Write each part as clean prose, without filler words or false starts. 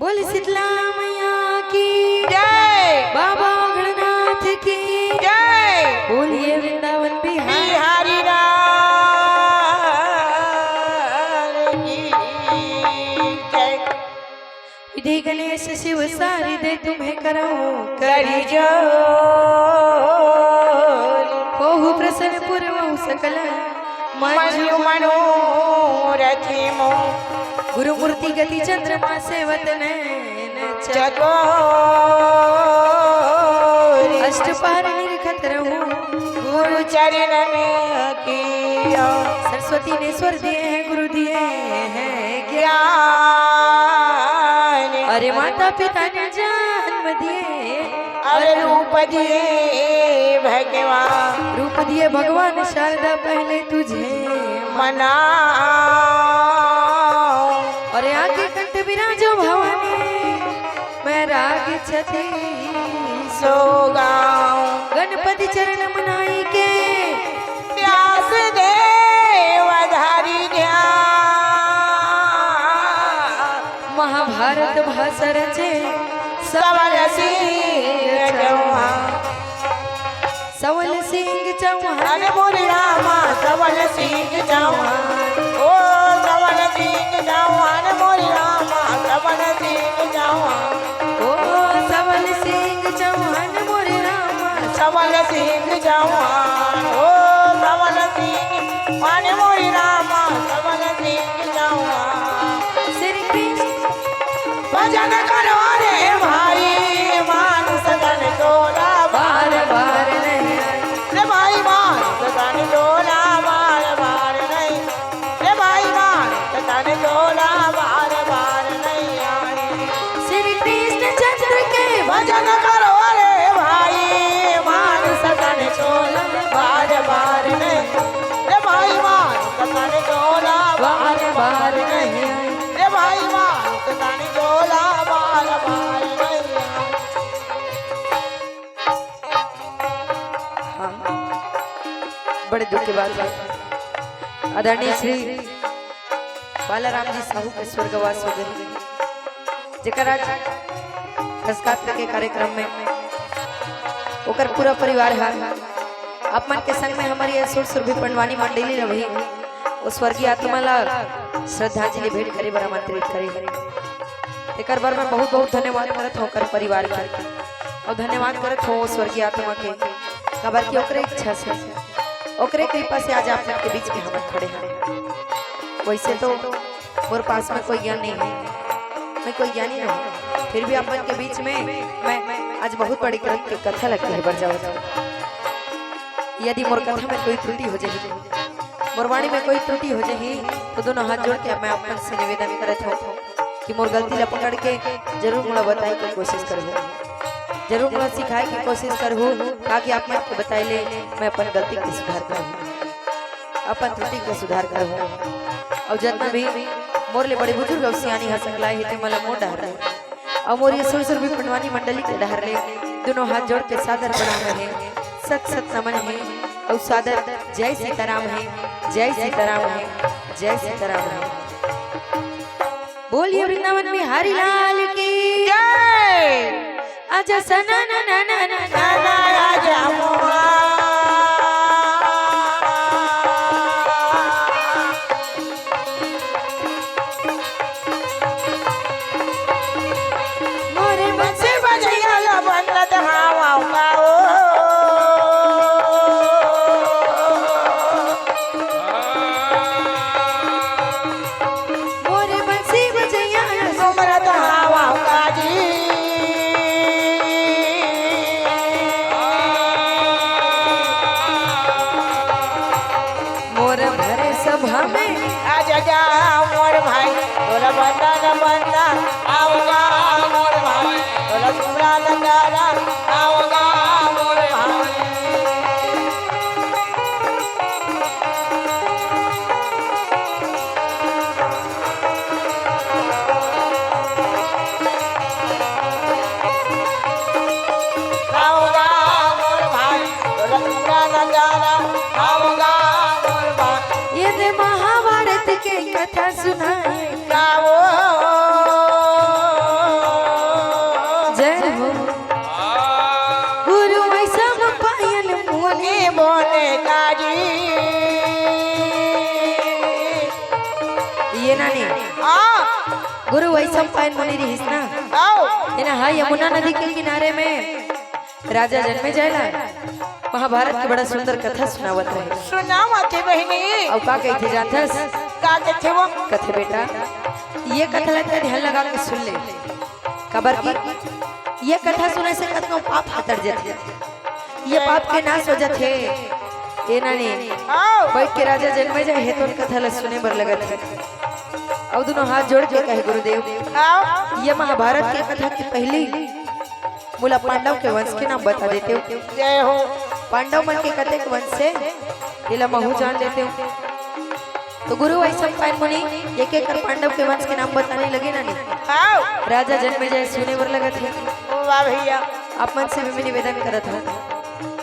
बोल शीतला मैया की जय, बाबा गणनाथ की जय, बोलिए वृंदावन बिहारी बिहारी लाल की जय। विधि गणेश शिव सारी दे तुम्हें कराऊं करी जो बहु प्रसन्न पूर्व सकल मंजू मनोरथी मो गुरु मूर्ति गति चंद्रमा सेवत नैन चकोरी अष्टपार निरखत रहूं गुरु चरण में किया सरस्वती ने स्वर दिए हैं गुरु दिए हैं ज्ञान। अरे माता पिता ने जन्म दिए अरे रूप दिए भगवान, रूप दिए भगवान शारदा पहले तुझे मना और आगे कंठ विराजो भवानी मैं राग छती सो गाऊं गणपति चरण मनाई के व्यास देव धारी ज्ञान। महाभारत भाषा रचे सवल सिंह चौहान, सवल सिंह चौहान अरे बोले रामा सवल सिंह चौहान, ओ सवल सिंह चौहान बोले रामा सवल सिंह चौहान, ओ सवल सिंह चौहान मोरे रामा सवल सिंह चौहान, ओ सवल सिंह मान मोरे रामा सवल सिंह चौहान। श्री कृष्ण भजन करो रे भाई मानस गण तोरा बार बार नहीं रे भाई मानस गण तोरा बार बार नहीं रे भाई मानस गण तोरा बार बार नहीं आए। श्री कृष्ण चंद्र के भजन करो रे भाई मानस गण तोरा बार बार नहीं रे भाई मानस गण तोरा बार बार नहीं रे भाई मानस गण तोरा बार बार नहीं आए। हाँ बड़े दुख की बात है आदरणीय श्री बालाराम जी साहू के स्वर्गवास हो गए जेकर आज संस्कार के कार्यक्रम में ओकर पूरा परिवार है आप मन के संग में हमारी सुर सुरभि पंडवानी मंडली रही वो स्वर्गीय आत्मा ला श्रद्धांजलि भेंट करे बर आमंत्रित करे एकर बार में बहुत बहुत धन्यवाद करत हो कर परिवार के और धन्यवाद करत हो स्वर्गीय आत्मा के खबर की ओकरे इच्छा से ओकरे कृपा से आज आप के बीच में हम खड़े हैं। वैसे तो मोर पास में कोई ज्ञान नहीं है, मैं कोई ज्ञानी नहीं, फिर भी अपन के बीच में मैं आज बहुत बड़ी कथा लगती है बढ़ जाओ। यदि मोर कथा में कोई त्रुटि हो जाए, मोर वाणी में कोई त्रुटि हो जाए, तो दोनों हाथ जोड़ के मैं अपन से निवेदन करत हूँ कि मोर गलती ला पकड़ के जरूर मुझे बताए की कोशिश करूँ, जरूर मुझे सिखाए की कोशिश करूँ ताकि आप मैं बताए ले मैं अपन गलती का सुधार करूँ, अपन त्रुटि का सुधार करूँ। और जितना भी मोर ले बड़े बुजुर्ग सियानी हसंगलाई है मला मोर डहर रहे और मोर ये सुर सुरभि पंडवानी मंडली के डहर ले दोनों हाथ जोड़ के सादर बना रहे सत सत नमन है और सादर जय सीताराम है, जय सीताराम है, जय सीताराम है। बोलिए वृंदावन बिहारी लाल की जय। आजा सना ना ना ना ना नाना राजा मोहा मोरे बंसी बजैया ला बनत हवा गाओ मोरे बंसी बजैया सुमरत हवा गाजी मोर भरे सभा में आज जा मोर भाई तोरा बंदन बंदा आओगा मोर भाई तोरा सुमरा नगारा आओगा मोर भाई। आओगा मोर भाई तोरा सुमरा नगारा आओगा मोर भाई। ये दे महाभारत के कथा सुनाए गाओ ये नानी हाँ गुरु वैसम पायन मुनि रहीस ना आओ है ना। हाँ यमुना नदी के किनारे में राजा जन्मे जायला महाभारत की बड़ा सुंदर कथा सुनावत रहे। सुनावती बहनी और का कहते जाथस का कहते वो कथे बेटा ये कथा लगता है ध्यान लगा के सुन ले खबर की ये कथा सुने से कतनो पाप हट जाते ये पाप के नाश हो जाते ये नानी आओ बैठ के राजा जन्मे जाए है तो कथा ला सुने बर लगत है और दोनों हाथ जोड़ के कहे गुरुदेव आओ ये महाभारत की कथा की पहली मूला पांडव के वंश के नाम बता देते हो। जय हो पांडव मन के कथे के वंश से ये महू जान लेते हो। तो गुरु वैसम पायन मुनि एक एक कर पांडव के वंश के नाम बताने लगे ना नहीं। आओ राजा जन्मे जाए सुने बर लगा थे वाह भैया आप मन से भी मैं निवेदन करत था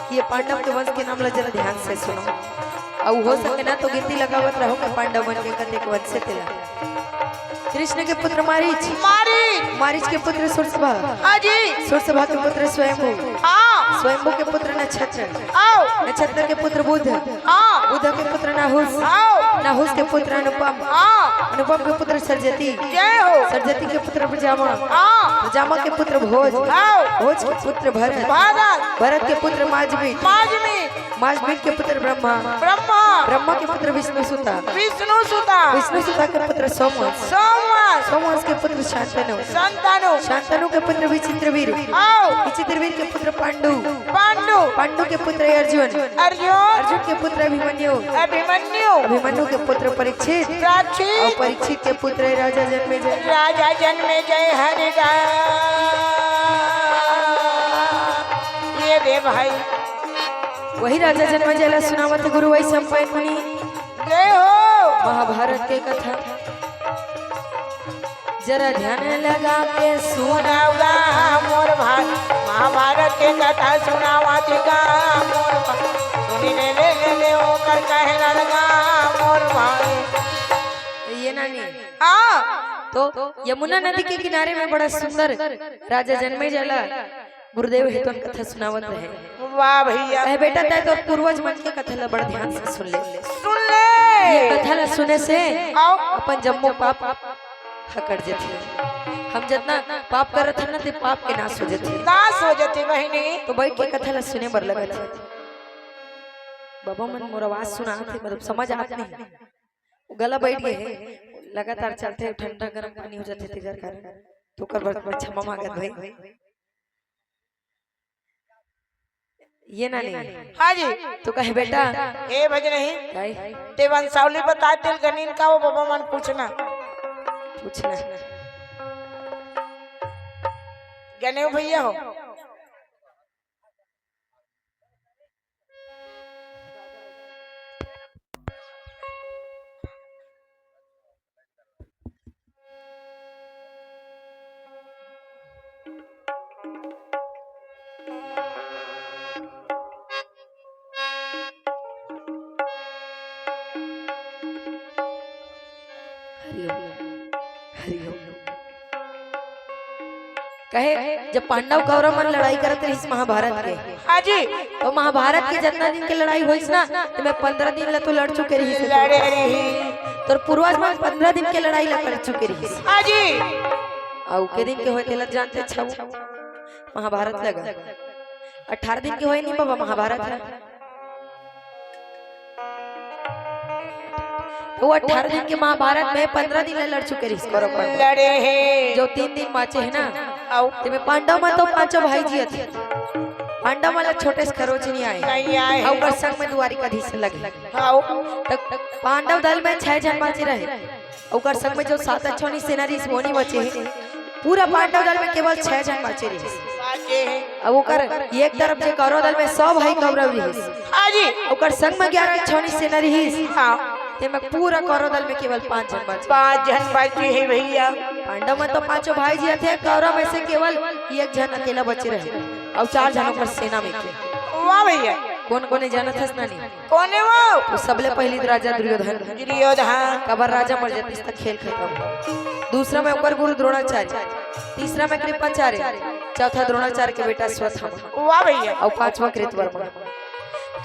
कि ये पांडव के वंश के नाम ला जरा ध्यान से सुनो और हो सके ना तो गिनती लगावत रहो कि पांडव मन के कथे के वंश से तेला कृष्ण के पुत्र मारीच मारीच के पुत्र सुरसभा सुरसभा के पुत्र स्वयंभू स्वयंभू के पुत्र नक्षत्र नक्षत्र के पुत्र बुध बुध के पुत्र नाहुस नाहुस के पुत्र अनुपम अनुपम के पुत्र सरजती सरजती के पुत्र प्रजामा प्रजामा के पुत्र भोज भोज के पुत्र भरत भरत के पुत्र माजमीत माजमीत के पुत्र ब्रह्मा ब्रह्मा के पुत्र विष्णु सुता विष्णु सुता के पुत्र सोमवंश सोमवंश के पुत्र शांतनु के पुत्र विचित्रवीर विचित्रवीर के पुत्र पांडु पांडु के पुत्र अर्जुन अर्जुन के पुत्र अभिमन्यु अभिमन्यु के पुत्र परीक्षित और परीक्षित के पुत्र राजा जन्मे जय हरि ये दे भाई वही राजा जन्मे जय सुनावत गुरु वैसम पायन मुनि जय हो महाभारत के कथा जरा ध्यान लगा के सुनावगा मोर भाई महाभारत के कथा सुनावती का मोर भाई सुनी ले ओकर कहे लगा मोर भाई ये नानी हाँ तो यमुना नदी के किनारे में बड़ा सुंदर राजा जन्मे जला गुरुदेव हेतु कथा सुनावत रहे। वाह भैया बेटा तय तो पूर्वज मन के कथा ला बड़ा ध्यान से सुन ले ये कथा ला सुने से अपन जम्मो पाप हकड़ जाते हम जितना पाप करत है ना ते पाप के नाश हो जाते बहनी तो बैठ के कथा ला सुने बर लगा थे बाबा मन मोर आवाज सुना थे मतलब समझ आत नहीं गला बैठ गए लगातार चलते ठंडा गर्म पानी हो जाते थे घर कारण तो कर बर क्षमा मांगत भाई ये ना नहीं हाँ जी तो कहे बेटा ए भज नहीं ते वंशावली बता तिल गनीन का वो बाबा मन पूछना गने भैया हो कहे जब पांडव कौरव मन लड़ाई करते रही इस महाभारत के हाँ जी तो महाभारत के जितना दिन के लड़ाई हुई ना तो मैं 15 दिन ला तो लड़ चुके रही तो पूर्वज में 15 दिन के लड़ाई ला कर चुके रही हाँ जी और के दिन के होते लग जानते अच्छा महाभारत लगा 18 दिन के होए नहीं बाबा महाभारत है तो 18 दिन के महाभारत में 15 दिन लड़ चुके रही लड़े हैं जो 3 दिन बाचे है ना ते पांडव में तो पांचों भाई जी थे पांडव वाला छोटे से खरोच नहीं आए और संग में द्वारिकाधीश लगे तक पांडव दल में 6 जन बाचे रहे और संग में जो 7 अच्छी सेनारी सोनी बचे हैं पूरा पांडव दल में केवल 6 जन बाचे रहे अब ओकर एक तरफ जे कौरव दल में 100 भाई कौरव रही हां जी ओकर संग में 11 अच्छी सेनारी रही हां ते में पूरा कौरव दल में केवल 5 जन बाचे हैं भैया पांडव में तो 5 भाई जी थे कौरव में से केवल 1 जन अकेला बचे रहे और 4 जनों पर सेना में थे वाह भैया कौन जानत हस नानी कोने वो तो सबले पहली राजा दुर्योधन कबर राजा मर जाती तक खेल खत्म दूसरा में ओकर गुरु द्रोणाचार्य तीसरा में कृपाचार्य चौथा द्रोणाचार्य के बेटा स्वथामा वाह भैया और 5वां कृतवर्मा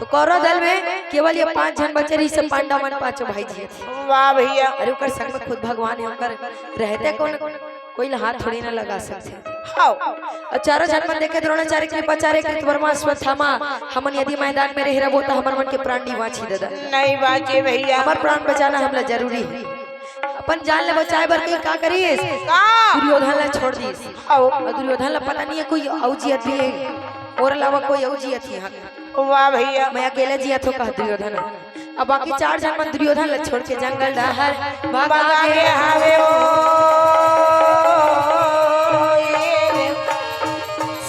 तो कौरव दल में केवल ये 5 जन बचे रही, सब पांडव मन 5 भाई जी थे। वाह भैया। अरे ओकर संग में खुद भगवान है, ओकर रहते कौन कोई हाथ थोड़ी ना लगा सकते। हाँ और चारों जन मन देखे द्रोणाचार्य कृपाचार्य कृतवर्मा अश्वत्थामा हमन यदि मैदान में रह रहो तो हमर मन के प्राण नहीं बाची दादा, नहीं बाचे भैया। हमर प्राण बचाना हमला जरूरी है। अपन जान ले बचाए बर कहीं का करिए, का दुर्योधन ला छोड़ दी। हाँ और दुर्योधन ला पता नहीं है कोई औजियत भी है, और अलावा कोई औजियत ही है। वाह भैया। मैं अकेले जिया तो कहा दुर्योधन, अब बाकी 4 जन मन दुर्योधन ला छोड़ के जंगल डहर बगागे हवे ओ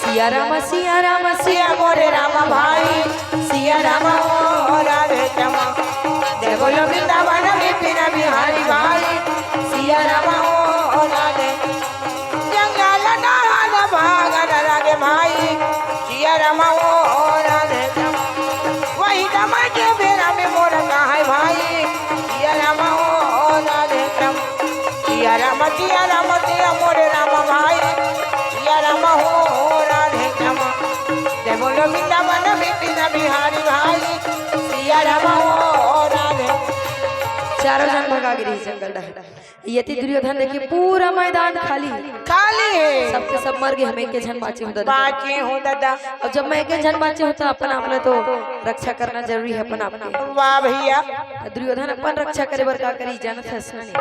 सिया राम सिया राम सिया मोरे राम भाई, सिया राम ओ राधे श्यामा, जय बोलो वृंदावन विपिन बिहारी भाई, सिया राम ओ राधे। जंगल नहान भागन लगे भाई, सिया राम ओ राधे श्यामा, वही दमा के बेरा में मोर कहा भाई, सिया राम ओ राधे श्यामा, सिया राम सिया मोरे राम भाई, सिया राम हो राधे श्यामा, जय बोलो वृंदावन विपिन बिहारी भाई, सिया राम हो राधे। चारों जन भगा गिरी जंगल डहर। यति दुर्योधन देखिए पूरा मैदान खाली खाली है, सबके सब मर गए, हम एक जन बाचे होता। बाकी हूँ दादा। और जब मैं एक जन बाचे होता अपन आपने तो रक्षा करना जरूरी है अपन आपके। वाह भैया। दुर्योधन अपन रक्षा करे बर का करी जानत है सुनी,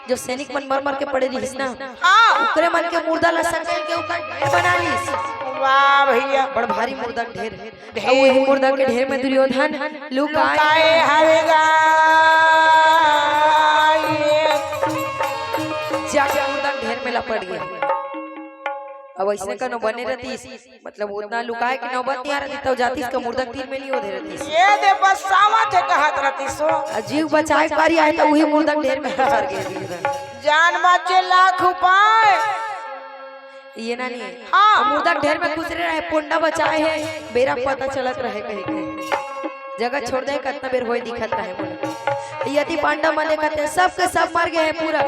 जो सैनिक मन मर मर के पड़े रही ना, हाँ ओकरे मन के मुर्दा ला संकल के ऊपर ढेर बना लीस। वाह भैया। बड़ भारी मुर्दा ढेर है, और वही मुर्दा के ढेर में दुर्योधन लुकाए काए हवेगा जाके मुर्दा के ढेर में लपट गया। अब ऐसे का नौ बने रहती, मतलब उतना लुकाए कि नौबत नहीं आ रही तब जाती इसका मुर्दा तीर में नहीं होते रहती। ये दे बस सावत है कहत रहती सो, जीव बचाए पारी आए तो वही मुर्दा के ढेर में फंस गए। जान बचे लाख उपाय, ये ना नहीं हाँ। मुर्दा के ढेर में घुस रहे पुंडा बचाए है, बेरा पता चलत रहे कहीं कहीं जगह छोड़ दे कितना बेर होई दिखत रहे बोले। यदि पांडव मन देखते सबके सब मर गए हैं, पूरा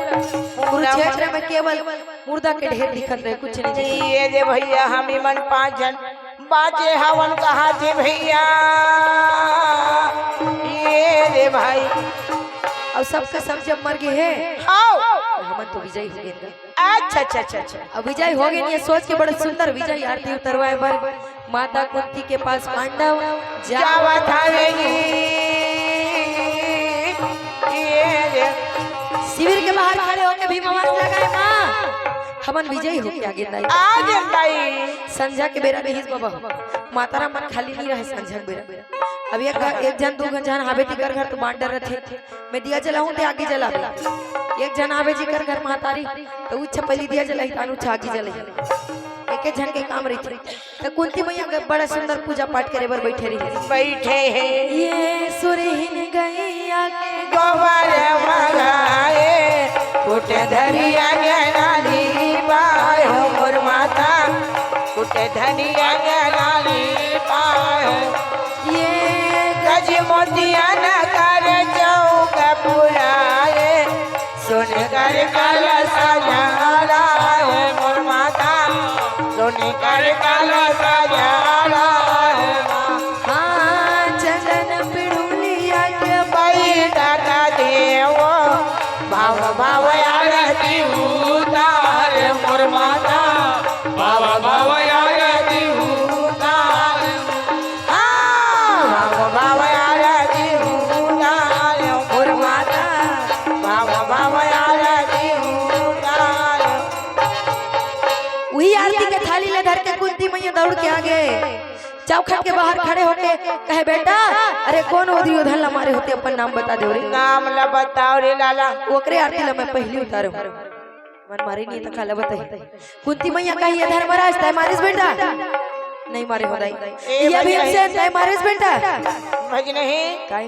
कुरुक्षेत्र में केवल मुर्दा के ढेर दिखत रहे, कुछ नहीं। ये दे भैया हम मन 5 जन बाजे हवन कहा थे भैया, ये दे भाई। अब सबके सब जब मर गए हैं हाँ हम तो विजय हो गए। अच्छा अच्छा अच्छा अच्छा। अब विजय हो गए, ये सोच के बड़े सुंदर विजय आरती उतरवाए पर माता कुंती के पास पांडव जावत हवेगी, ये दे शिविर के बाहर खड़े होके भीम आवाज लगाए माँ हमन विजयी हो के आगे दाई आज दाई। संध्या के बेरा में हिस बाबा माता राम मन खाली नहीं रहे संध्या के बेरा। अब एक जन 2 जन आवे ती कर घर तो बांट डर थे, मैं दिया जलाऊं ते आगे जला एक जन आवे जी कर घर महतारी तो उ छपली दिया जलाई तानु छागी जलाई, एक जन के काम रही थी। तो कुंती मैया बड़ा सुंदर पूजा पाठ करे बर बैठे रही, बैठे हैं ये सुरहीन गैया के गोबर मगाए, कुटे धरिया ज्ञानी पाए हो मोर माता, कुटे धनिया ज्ञानी पाए हो, ये गज मोतिया न कर चौक पुराए, सुन कर कलश सजाला है मोर माता, सुन कर कलश सजाला है हाँ चंदन पिड़ुलिया के बैठा का देवो, भाव भाव आरती उतार मोर माता, भाव भाव आरती उतार, भाव भाव आरती उतार मोर माता, भाव भाव आरती उतार। वही आरती के थाली ले धर के कुंती मैया दौड़ के आगे चौखट के बाहर खड़े होके कहे बेटा अरे कौन हो दुर्योधन ला मारे होते अपन नाम बता दे रे। नाम ला बताओ रे लाला। ओकरे आरती ला मैं पहली उतारू मन मारी नहीं तो काला बताई। कुंती मैया कही धर्मराज तय मारिस बेटा नहीं मारे हो दाई, ये भीमसेन तय मारिस बेटा भज नहीं काई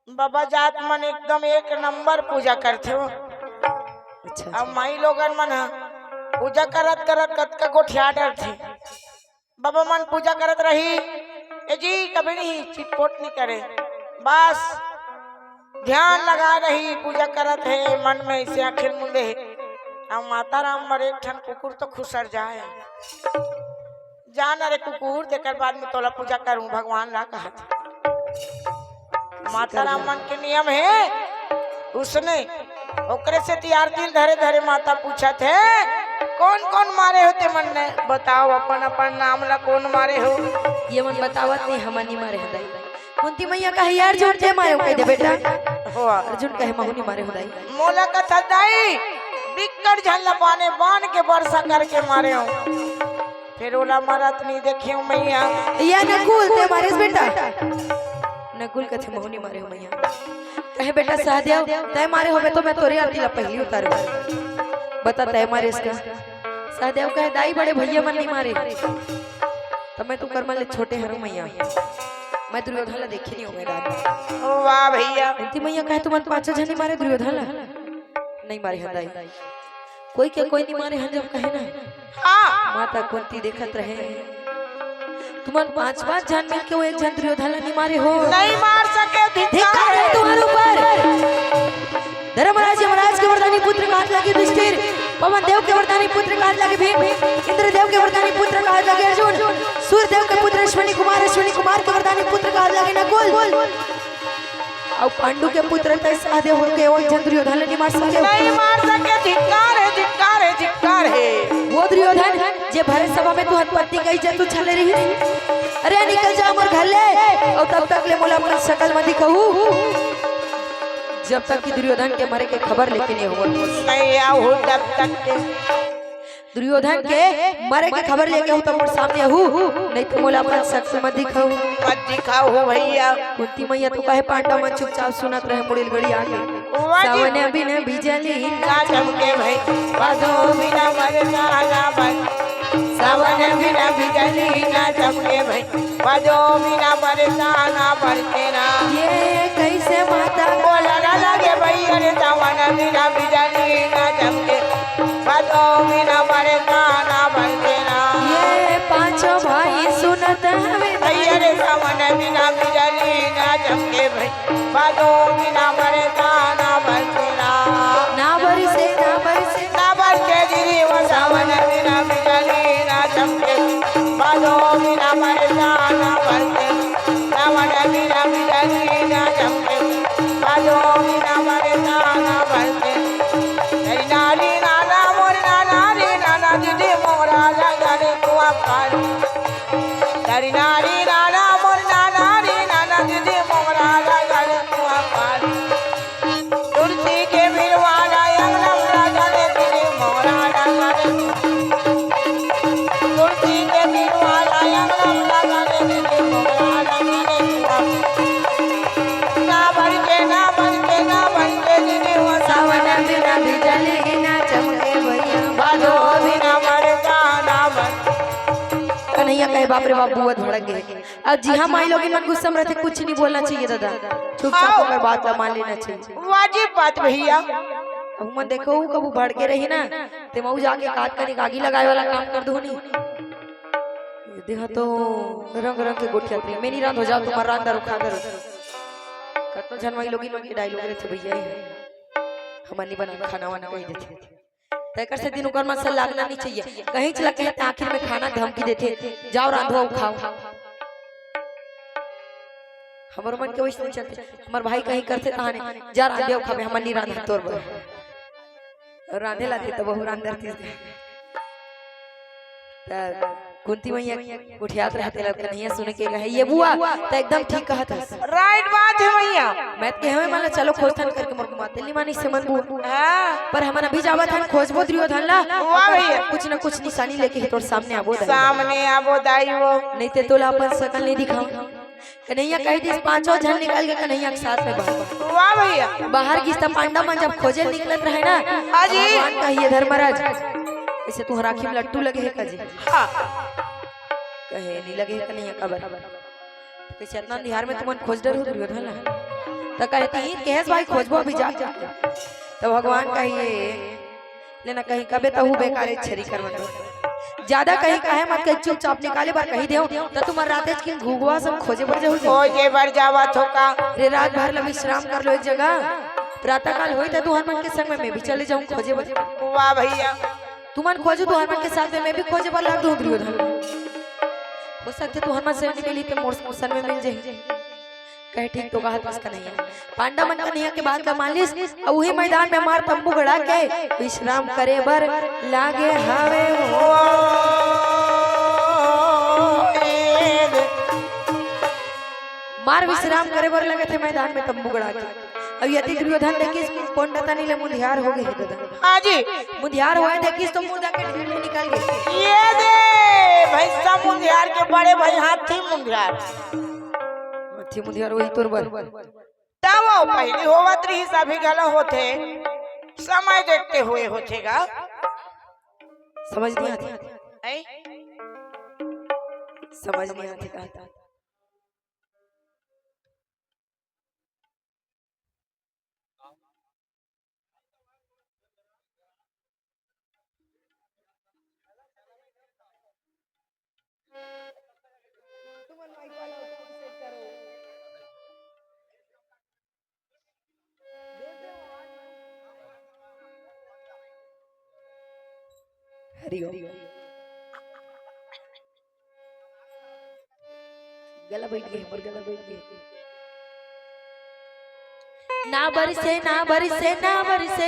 बाबा जात मन एकदम 1 नंबर पूजा करते हो। अच्छा अब माई लोगन मन पूजा करत करत कत का गोठिया डर थे, बाबा मन पूजा करत रही ए जी कभी नहीं चिटपोट नहीं करे, बस ध्यान लगा रही पूजा करत है मन में ऐसे आखिर मुंदे। अब माता राम मरे ठन कुकुर तो खुसर जाए जान रे कुकुर तेकर बाद में तोला पूजा करूं भगवान ला कहा था। माता रामन के नियम है उसने ओकरे से तैयार दिल धरे धरे माता पूछा थे कौन कौन मारे होते मन ने बताओ अपन अपन नाम ला कौन मारे हो। ये मन बतावत नहीं हमनी मारे हदाई कुंती मैया कहे यार अर्जुन ते मारे हो कह दे बेटा हो अर्जुन कहे महुनी मारे हदाई मोला का थदाई बिकट झल्ला पाने बाण के वर्षा करके मारे हो फिर ओला मरत नहीं देखियो मैया या नकुल ते मारे बेटा नकुल कथे महुनी मारे हो मैया कहे बेटा सहदेव तय मारे होवे तो मैं तोरे आरती ला पहली उतारू बता तय मारे इसका सहदेव कहे दाई बड़े भैया मन नहीं मारे तो मैं तू कर्मा ले छोटे हरू मैया मैं दुर्योधन ला देखी नहीं हूं मेरा वाह भैया कुंती मैया कहे तुम पांचों जने मारे दुर्योधन ला नहीं मारे हदाई कोई के कोई नहीं मारे हन जब कहे ना हाँ माता कुंती देखत रहे तुम पांच बार जान मिल के वो एक जन दुर्योधन ला नहीं मारे हो नहीं मार सके धिक्कार है तुम्हारे ऊपर धर्मराज यमराज के वरदानी पुत्र काट लगे युधिष्ठिर पवन देव के वरदानी पुत्र काट लगे भीम इंद्रदेव के वरदानी पुत्र काट लगे अर्जुन सूर्य देव के पुत्र अश्विनी कुमार के वरदानी पुत्र काट लगे नकुल और पांडु के पुत्र तय सहदेव हो के वो जन दुर्योधन नहीं मार सके धिक्कार है वो दुर्योधन जे भरे सभा में तू हतपत्नी कही जे तू छले रही अरे निकल जा मोर घर ले और तब तक ले मोला अपन शकल मत दिखहू जब तक कि दुर्योधन के मरे के खबर लेके नहीं हुआ नहीं आओ तब तक के दुर्योधन के मरे के खबर लेके हूं तो मोर सामने हूं नहीं तो मोला अपन शक्ल मत दिखाऊ भैया कुंती मैया तू कहे पांडव मन चुपचाप सुनत रहे मुड़िल गड़ी आके सावन बिन बिजली ना चमके भाई बादो बिना मरना ना बन सावन बिना बिजली ना चमके भाई बादो बिना मरना ना बरते ना ये कैसे माता बोला ना लगे भाई अरे सावन बिना बिजली ना चमके बादो बिना मरना ना बरते ना ये पांचों भाई सुनत हमें भाई अरे सावन बिना बिजली ना चमके भाई बादो बिना मरना ना बरते ना ना बरसे दीदी वो सावन बिना बिजली ना चमके बादो बिना मरना ना बरते सावन बिना बिजली ना चमके बादो बिना मरना ना बरते नानी नाना मोर नाना रे नाना दीदी मोरा लगा रे कुआ पार तेरी नानी नाना मोर नाना रे नाना दीदी मोरा लगा रे कुआ पार तुलसी के बिरवाला अंगनम लगा रे दीदी मोरा लगा रे तुलसी के बिरवाला अंगनम लगा रे दीदी मोरा लगा रे ना बनके दीदी वो सावन बिना बिजली ना चमके भैया बादो बिना मरता ना बन कन्हैया कहे बाप रे बाप बहुत भड़क गए अब जी हाँ माई लोग मन गुस्सा में रहते कुछ नहीं बोलना चाहिए दादा चुपचाप होकर बात ला मान लेना चाहिए वाजिब बात भैया अब मन देखो कबू भड़के रही ना ते मऊ जाके काट कनी आगी लगाए वाला काम कर दो नहीं देखा तो रंग रंग के गोठिया थे मेरी रात हो जाओ तुम्हारा रात रुखा करो कतना जनवाई लोग के डायलॉग रहे थे भैया हमारी बना खाना वाना कही देते तैकर से दिन उकर मसल लागना नहीं चाहिए कहीं चला के आखिर में खाना धमकी देते जाओ रांधो खाओ हमर मन के वैसे नहीं चलते हमर भाई कहीं करते ताने जा रांधे खाबे हमर नहीं रांधे तोर बर रांधे लाते तो बहु रांधरती कुंती मैया उठियात रहते लग नहीं सुने के कहे ये बुआ तो एकदम ठीक कहत है राइट बात है भैया मैं के हमें माला चलो खोजथन करके मोर को माते ली मानी से मन बुआ हां पर हमन अभी जावत हन खोजबो दुर्योधन ला वाह भैया कुछ न कुछ निशानी लेके ही तोर सामने आबो सामने आबो दाई वो नहीं ते तोला अपन शकल नहीं दिखाओ कन्हैया कह दी पांचों जन निकल के कन्हैया के साथ में वाह भैया बाहर गिस्ता पांडा मन जब खोजे निकलत रहे ना हाजी भगवान कहिए धर्मराज इसे तू राखी में लट्टू लगे है कजी हां कहे नहीं लगे है कन्हैया कबर तो चेतना बिहार में तुमन खोज डर हो दुर्योधन ला तो कहती केस भाई खोजबो अभी जा तो भगवान कहिए लेना कहीं कबे तो बेकार छरी करवन ज्यादा कहीं कहे मत कहीं चुपचाप निकाले बार कही देओ तो तुम्हार रात के घुगवा सब खोजे बर जाओ खोजे बर जावा थोका रे रात भर ला विश्राम कर लो एक जगह प्रातः काल होई तो तुहर मन के संग में मैं भी चले जाऊं खोजे बर वाह भैया तुमन खोजो तुहर मन के साथ में मैं भी खोजे बर लाग दूं दुर्योधन हो सकते तू हनुमान से नहीं मिली तो मोरसन में मिल जाए। कहे ठीक तो कहा उसका नहीं है। पांडा मन का नहीं के बाद का मालिश और वही मैदान में मार तंबू गड़ा के विश्राम करे बर लागे हवे मार विश्राम करे बर लगे थे मैदान में तंबू गड़ा के। अब यदि दुर्योधन देखिस पंडता नीले मुंधियार हो गए दादा। हाँ जी मुंधियार हुआ देखिस तो मुर्दा के ढील में निकल गए। ये दे भाई सब मुंधियार के बड़े भाई हाथी मुंधियार हाथी मुंधियार वही तोर बर तब वो पहली होवत रही सभी गला होते समय देखते हुए होतेगा। समझ नहीं आती ऐ? समझ नहीं आती कहता हरिओम गला बैठ गए पर गला बैठ गए। ना बरसे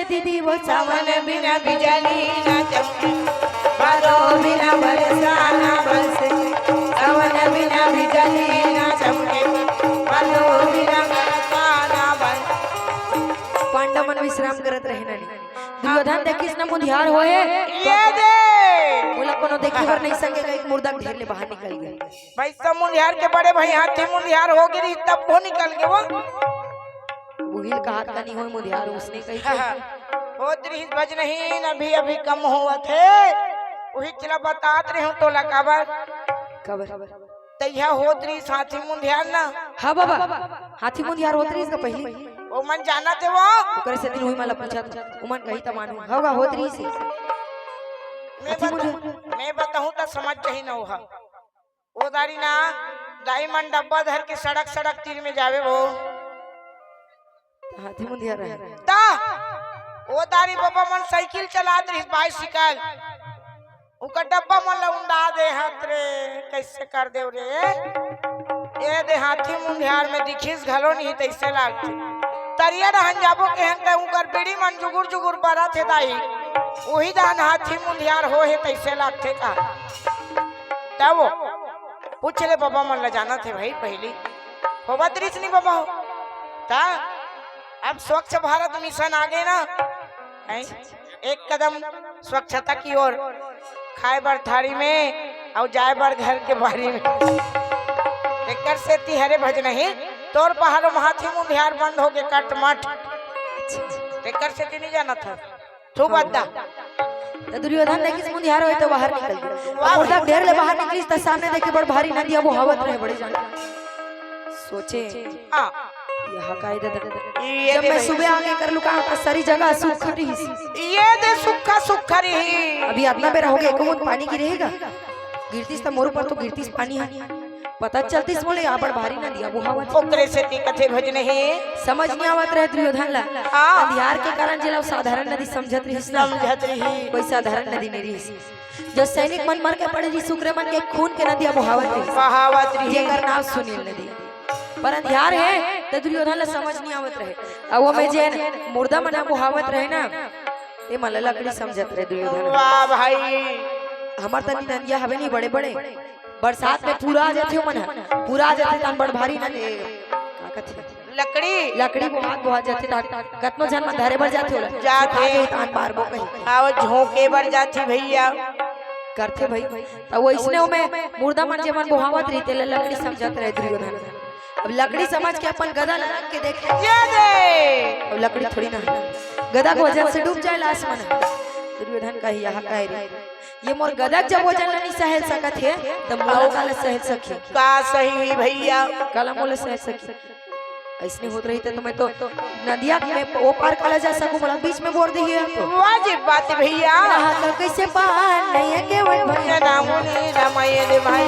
दीदी वो सावन बिना बिजली ना चमके बादो बिना बरसा ना बरसे सावन बिना बिजली ना चमके बादो बिना बरसा ना बरसे। पांडव मन विश्राम करत रहे ना दुर्योधन देखिस ना मुंधियार होए ये दे बोला कोनो देखी और नहीं सकेगा एक मुर्दा ढेर ले बाहर निकल गया। भाई सब मुंधियार के बड़े भाई हाथी मुंधियार हो गई तब वो निकल गए वो बुहिल का हाथ का नहीं हो मुंधियार उसने कही हो दृढ़ भज नहीं अभी अभी कम हुआ थे वही चला बतात रहे हूँ तो लकाबर खबर तैया हो दृढ़ हाथी मुंधियार ना। हां बाबा हाथी मुंधियार होत रही इसका पहले वो मन जाना थे वो ओकरे से दिन हुई मला पूछा उमन कही त मानू होगा होत रही से मैं बताऊं तो समझ ही ना हुआ वो दारी ना डायमंड डब्बा धर के सड़क तीर में जावे वो हाथी मुंधियार रहे ता वो दारी बाबा मन साइकिल चलात रही बाइसिकल उनका डब्बा मन उड़ा दे हाथ रे कैसे कर दे रे ये दे हाथी मुंधियार में दिखिस घलो नहीं तैसे लागते तरिया रहन जाबो केहन के उनकर बीड़ी मन जुगुर बरा थे दाई वही दान हाथी मुंधियार हो है तैसे लागते का तब पूछ ले बाबा मन ला जाना थे भाई पहली होबा दृश्य नहीं बाबा हो ता अब स्वच्छ भारत मिशन आ गए ना एक कदम स्वच्छता की ओर खाए बर थारी में और जाए बर घर के बारी में एक से तिहरे भज नहीं तोर पहाड़ों हाथी मुंधियार बंद हो गए कट मठ एक से नहीं जाना था तू बद्दा दुर्योधन देखिस मुंधियार होए तो बाहर निकल गया मुर्दा ढेर ले बाहर निकलिस त सामने देखे बड़ भारी नदी अब हवत रहे बड़े जान सोचे हां यह कायदा जब मैं सुबह आगे कर लुका सारी जगह सूखा रही ये दे सूखा रही अभी इतना बेरा हो गया कौन पानी गिरेगा गिरतीस त मोर पर तो गिरतीस पानी है पता चलतीस बोले यहाँ पर भारी नदी अब हवत ओकरे से कथे भज नहीं समझ नहीं आवत रहे दुर्योधन ला अंधियार के कारण जिला साधारण नदी समझत रही कोई साधारण नदी नहीं रही जो सैनिक मन मर के पड़े रही शुक्र मन के खून के नदी अब बहावत रही जेकर नाम सुनील नदी पर अंधियार है तो दुर्योधन ला समझ नहीं आवत रहे अब वो में जे मुर्दा मना बुहावत रहे ना ये मला लकड़ी समझत रहे दुर्योधन वाह भाई हमार तनी नदिया हवे नहीं बड़े बड़े बरसात में पूरा आ जाते हो मन पूरा आ जाते तन बड़ भारी न दे का कथी लकड़ी बहुत जाते कतनो जन में धरे भर जाते होला जाते तान बार बो कहीं आव झोंके भर जाती भैया करते भाई तो वो इसने में मुर्दा मन जे मन बुहावत रही तेल लकड़ी समझत रहे दुर्योधन अब लकड़ी समझ के अपन गदा लगा के देखे ये दे अब लकड़ी थोड़ी ना गदा को वजन से डूब जाए आसमान दुर्योधन का यहाँ कह रही ये मोर गदक जब वजन नहीं सहल सकत है तो मोला काला सहल सकी का सही भैया काला मोला सहल सकी ऐसने होत रही तो मैं तो नदिया में वो पार काला जा सकूं मोला बीच में बोर दी है तो वाजिब बात भैया तो कैसे पार नहीं है के वन भैया नामुनी रामायण भाई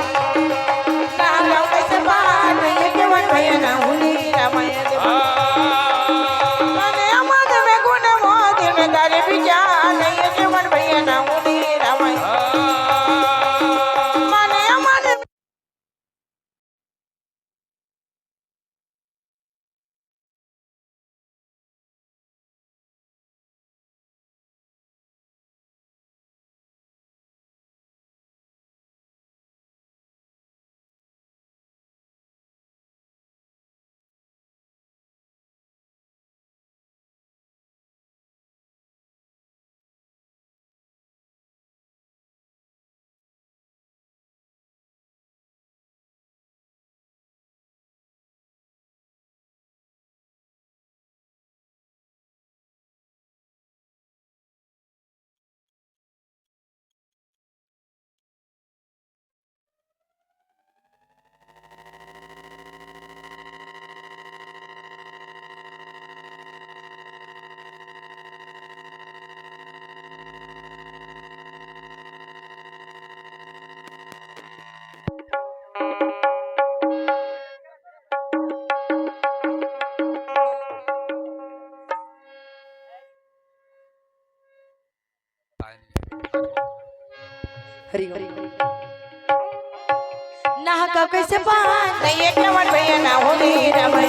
ना कैसे पार नहीं है के वन भैया नामुनी रामायण माने अमद में गुण मोद में दर बिजा नहीं है के वन भैया नामुनी रामायण का कैसे पान नहीं ये केवल भैया ना होली रमय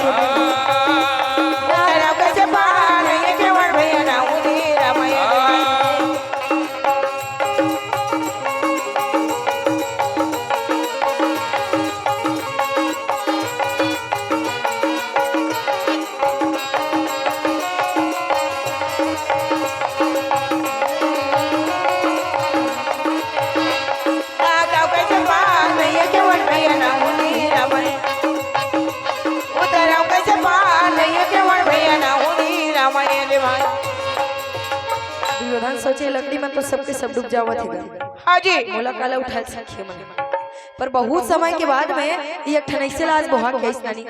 उतरा कैसे पान नहीं ये केवल भैया ना होली रमय दुर्योधन सोचे लकड़ी में तो सबके सब डूब जावत है हाँ जी मोला काला उठा सके मन पर बहुत समय के बाद में ये ठनैसे लाज बहुत गई नानी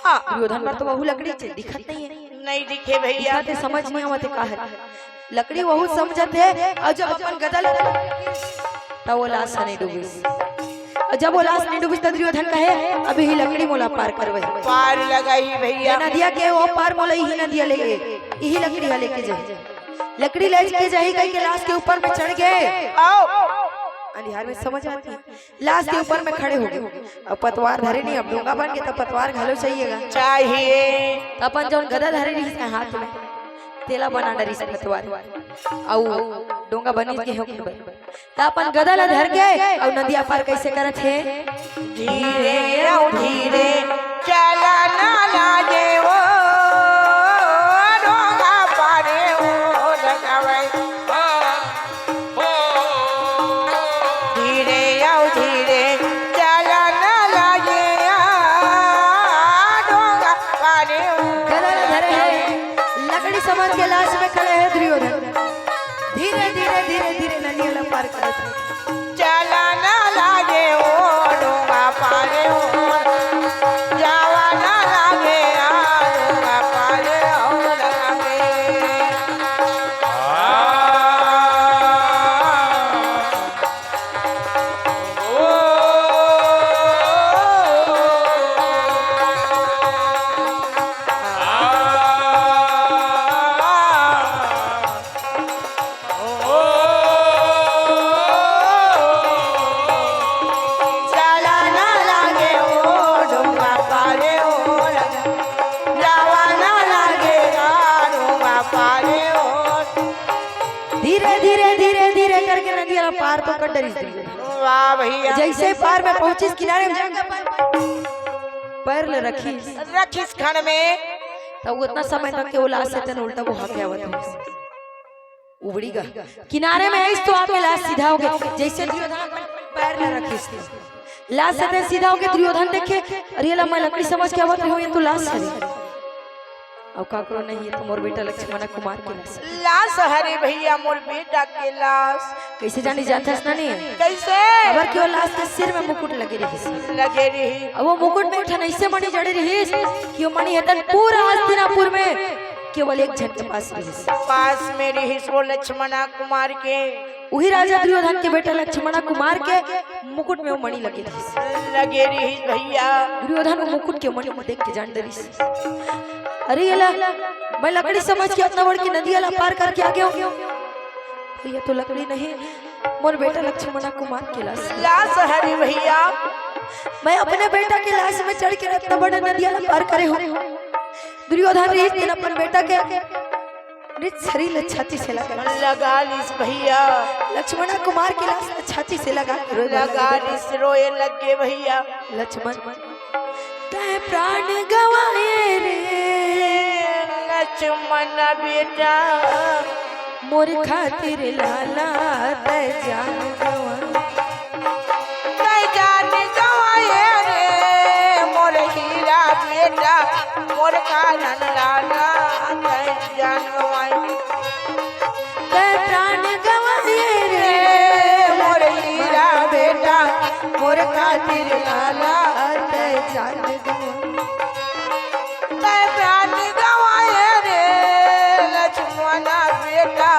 हाँ दुर्योधन पर तो वहू लकड़ी से दिखत नहीं है नहीं दिखे भैया दिखत समझ नहीं आवत का है लकड़ी वहू समझत है और जब अपन गदल तब वो लाश नहीं डूबी और जब वो लाश नहीं डूबी तो दुर्योधन कहे अभी ही लकड़ी मोला पार करवे पार लगाई भैया नदिया के वो पार मोला ही नदिया ले यही लकड़ी है लेके जाए लकड़ी ले के जाही कहीं के लाश के ऊपर में चढ़ गए आओ अंधियार में समझ आती है लाश के ऊपर में खड़े हो गए अब पतवार धरे नहीं अब डोंगा बन गया तो पतवार घालो चाहिएगा चाहिए तो अपन जौन गदा धरे रही इसका हाथ में तेला बना डरी से पतवार औ डोंगा बनी के हो तो अपन गदा ला धर के और नदिया पार कैसे करत है धीरे आओ धीरे चला ना लागे वो डोंगा पारे वो लगावे धीरे आओ धीरे चला ना लागे डोंगा पारे वो गदा ला धरे है लकड़ी समझ के लाश में खड़े है दुर्योधन धीरे धीरे धीरे धीरे नदिया ला पार करत है चला ना लागे वो डोंगा पारे वो जावा ना लागे डोंगा पारे वो लगावे चला ना लागे वो डोंगा पारे वो लगा जावा ना लागे डोंगा पारे वो धीरे धीरे धीरे धीरे करके नदिया ला पार तो कर डरी दुर्योधन वाह भैया जैसे पार में पहुंची किनारे में जाकर पैर ले रखी रखिस खण में तब उतना समय तक के वो लाश से तन उल्टा वो हाथ आवत है उबड़ी गा किनारे में है तो आके लाश सीधा हो गया जैसे दुर्योधन अपन पैर ले रखी लाश से तन सीधा हो गया दुर्योधन देखे अरे ला मैं लकड़ी समझ के आवत हो ये तो लाश है अब काकरो नहीं है तो मोर बेटा लक्ष्मण कुमार के लाश लाश हरे भैया मोर बेटा के लाश कैसे जानी जानता है नहीं है कैसे खबर क्यों लाश के सिर में मुकुट लगे रही लगे रही अब वो मुकुट में उठा ऐसे मणि जड़े रही कि वो मणि है पूरा हस्तिनापुर में केवल एक जन के पास रही पास में रही सो लक्ष्मणा कुमार के वही राजा दुर्योधन के बेटा लक्ष्मण कुमार के मुकुट में वो मणि लगी रही लगे रही भैया दुर्योधन वो मुकुट के मणि को देख के जान डरी अरे ये ला मैं लकड़ी समझ के अपना बड़ की नदी वाला पार करके आ गया हूँ ये तो लकड़ी नहीं मोर बेटा लक्ष्मण कुमार के लाश लाश हरे भैया मैं अपने बेटा के लाश में चढ़ के इतना बड़ा नदी वाला पार करे हो दुर्योधन रीत दिन अपन बेटा के निज शरीर छाती से लगा लिस भैया लक्ष्मण कुमार के लाश छाती से लगा लगा लिस रोए लगे भैया लक्ष्मण तै प्राण गवाए रे लक्ष्मण बेटा मोर खातिर लाला तै जान गवा तै जान गवाए रे मोर हीरा बेटा मोर कानन लाला तै जान गवाए तै प्राण गवाए रे मोर हीरा बेटा मोर खातिर लाला तै जान गवा तै प्राण गवाए रे लक्ष्मण बेटा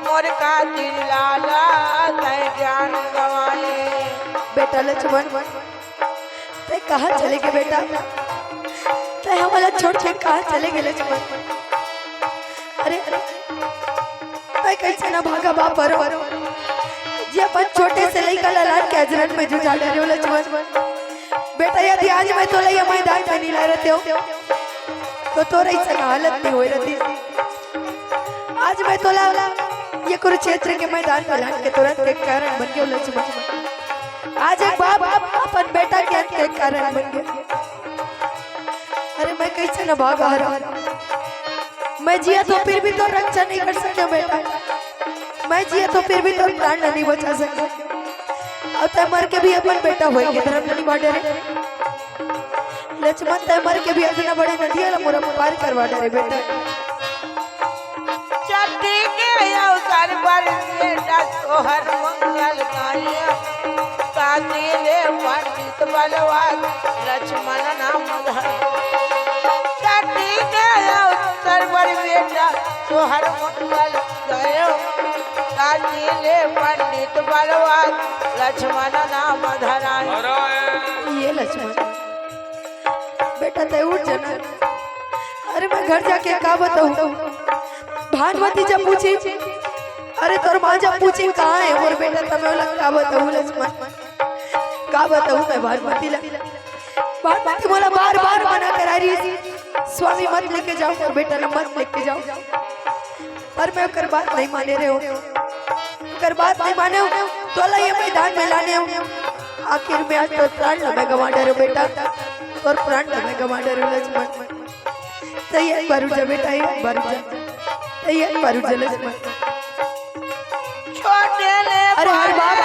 मोर खातिर लाला तै जान गवाए बेटा लक्ष्मण तै कहाँ चले गए बेटा तै हमारा छोड़ के कहाँ चले गए लक्ष्मण अरे तै कैसे ना भागा बाप जी अपन छोटे से लड़का लाल के अजरत में जुझा ले रहे हो लक्ष्मण बेटा यदि आज मैं तोला ये मैदान में नहीं ला रहते हो तो तोरा ऐसा हालत नहीं हो रहती। आज मैं तोला ये कुरुक्षेत्र के मैदान में लाने के तुरंत के कारण बन गया लक्ष्मण। आज एक बाप अपन बेटा के अंत के कारण बन गया। अरे मैं कैसे न भागा रहा, मैं जिया तो फिर भी तो रक्षा नहीं कर सके बेटा, मैं जिया तो फिर भी तो प्राण नहीं बचा सके। अब तय मर के भी अपन बेटा होएगे धर्म नहीं बाटे रे लक्ष्मण, तय मर के भी अपना बड़े नदिया ला मोरा पार करवा डरे बेटा। चट्टी के अवसर पर बेटा तोहर मंगल गाया, कातिले पंडित बलवान लक्ष्मण नाम धर। चट्टी के अवसर पर बेटा तोहर मंगल गाया, कातिले पंडित बलवान लक्ष्मण नाम धराए। ये लक्ष्मण बेटा तय उठ जाना। अरे मैं घर जाके का बताऊं, भानुमती जब पूछी, अरे तोर माँ जब पूछी कहाँ है और बेटा तमें लग का बताऊं लक्ष्मण, का बताऊं मैं भानुमती ला। भानुमती बोला बार बार मना करा रही स्वामी मत लेके जाओ और बेटा ना मत लेके जाओ, पर मैं कर बात नहीं माने रहे हो, कर बात नहीं माने हो तोला ये मैदान में लाने हो। आखिर में आज तो प्राण लगा गवा डरे बेटा, और प्राण लगा गवा डरे लक्ष्मण। तो ये बारू जा बेटा, ये बारू जा, तो ये बारू जा लक्ष्मण। छोटे ले अरे हर बाप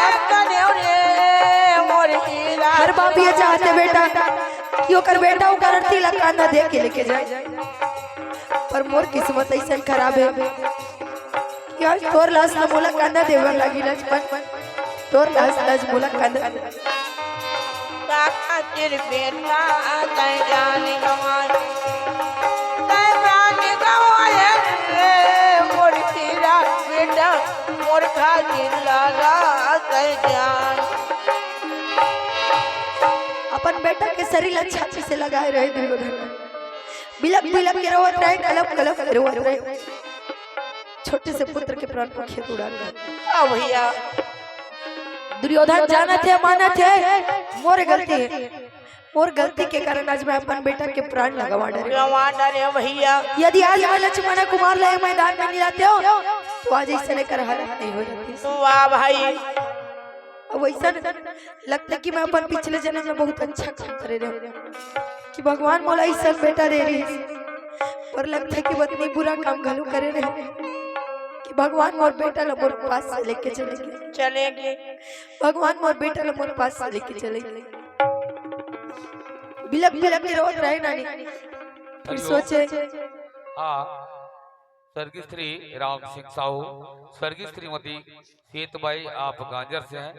हर बाप ये चाहते बेटा कि ओकर बेटा ओकर अर्थी ला कांधा दे के लेके जाए, पर मोर किस्मत ऐसा खराब है यार, तोर लाश ना मोला कांधा देवर लागी लक्ष्मण, तोर लाश मोला कांधा तेरे बेटा तय जान गवाए, तय जान गवाए रे मोर तेरा बेटा मोर खातिर लाला तय जान। अपन बेटा के शरीर अच्छा से लगाए रहे दुर्योधन, बिलक बिलक के रोवत रहे, कलप कलप के रोवत रहे, छोटे से पुत्र के प्राण को खेत उड़ा दिया। भैया दुर्योधन जाना थे माना थे मोर गलती है, मोर गलती के कारण आज मैं अपन बेटा के प्राण लगवा डरे भैया। यदि आज मैं लक्ष्मण कुमार ले मैदान में नहीं लाते हो तो आज ऐसे लेकर हालत नहीं हो जाती। वाह भाई, अब ऐसा लगता कि मैं अपन पिछले जन्म में बहुत अच्छा काम करे रहे कि भगवान मोला ऐसा बेटा दे रही, पर लगता है कि बतनी बुरा काम घलू करे रहे कि भगवान मोर बेटा ला मोर पास से लेके चलेंगे, भगवान मोर बेटा ला मोर पास से लेके चलेंगे। बिलक बिलक के रोत रहे नानी, फिर सोचे हाँ स्वर्गीय श्री राम सिंह साहू, स्वर्गीय श्रीमती सेतबाई आप गांजर से हैं।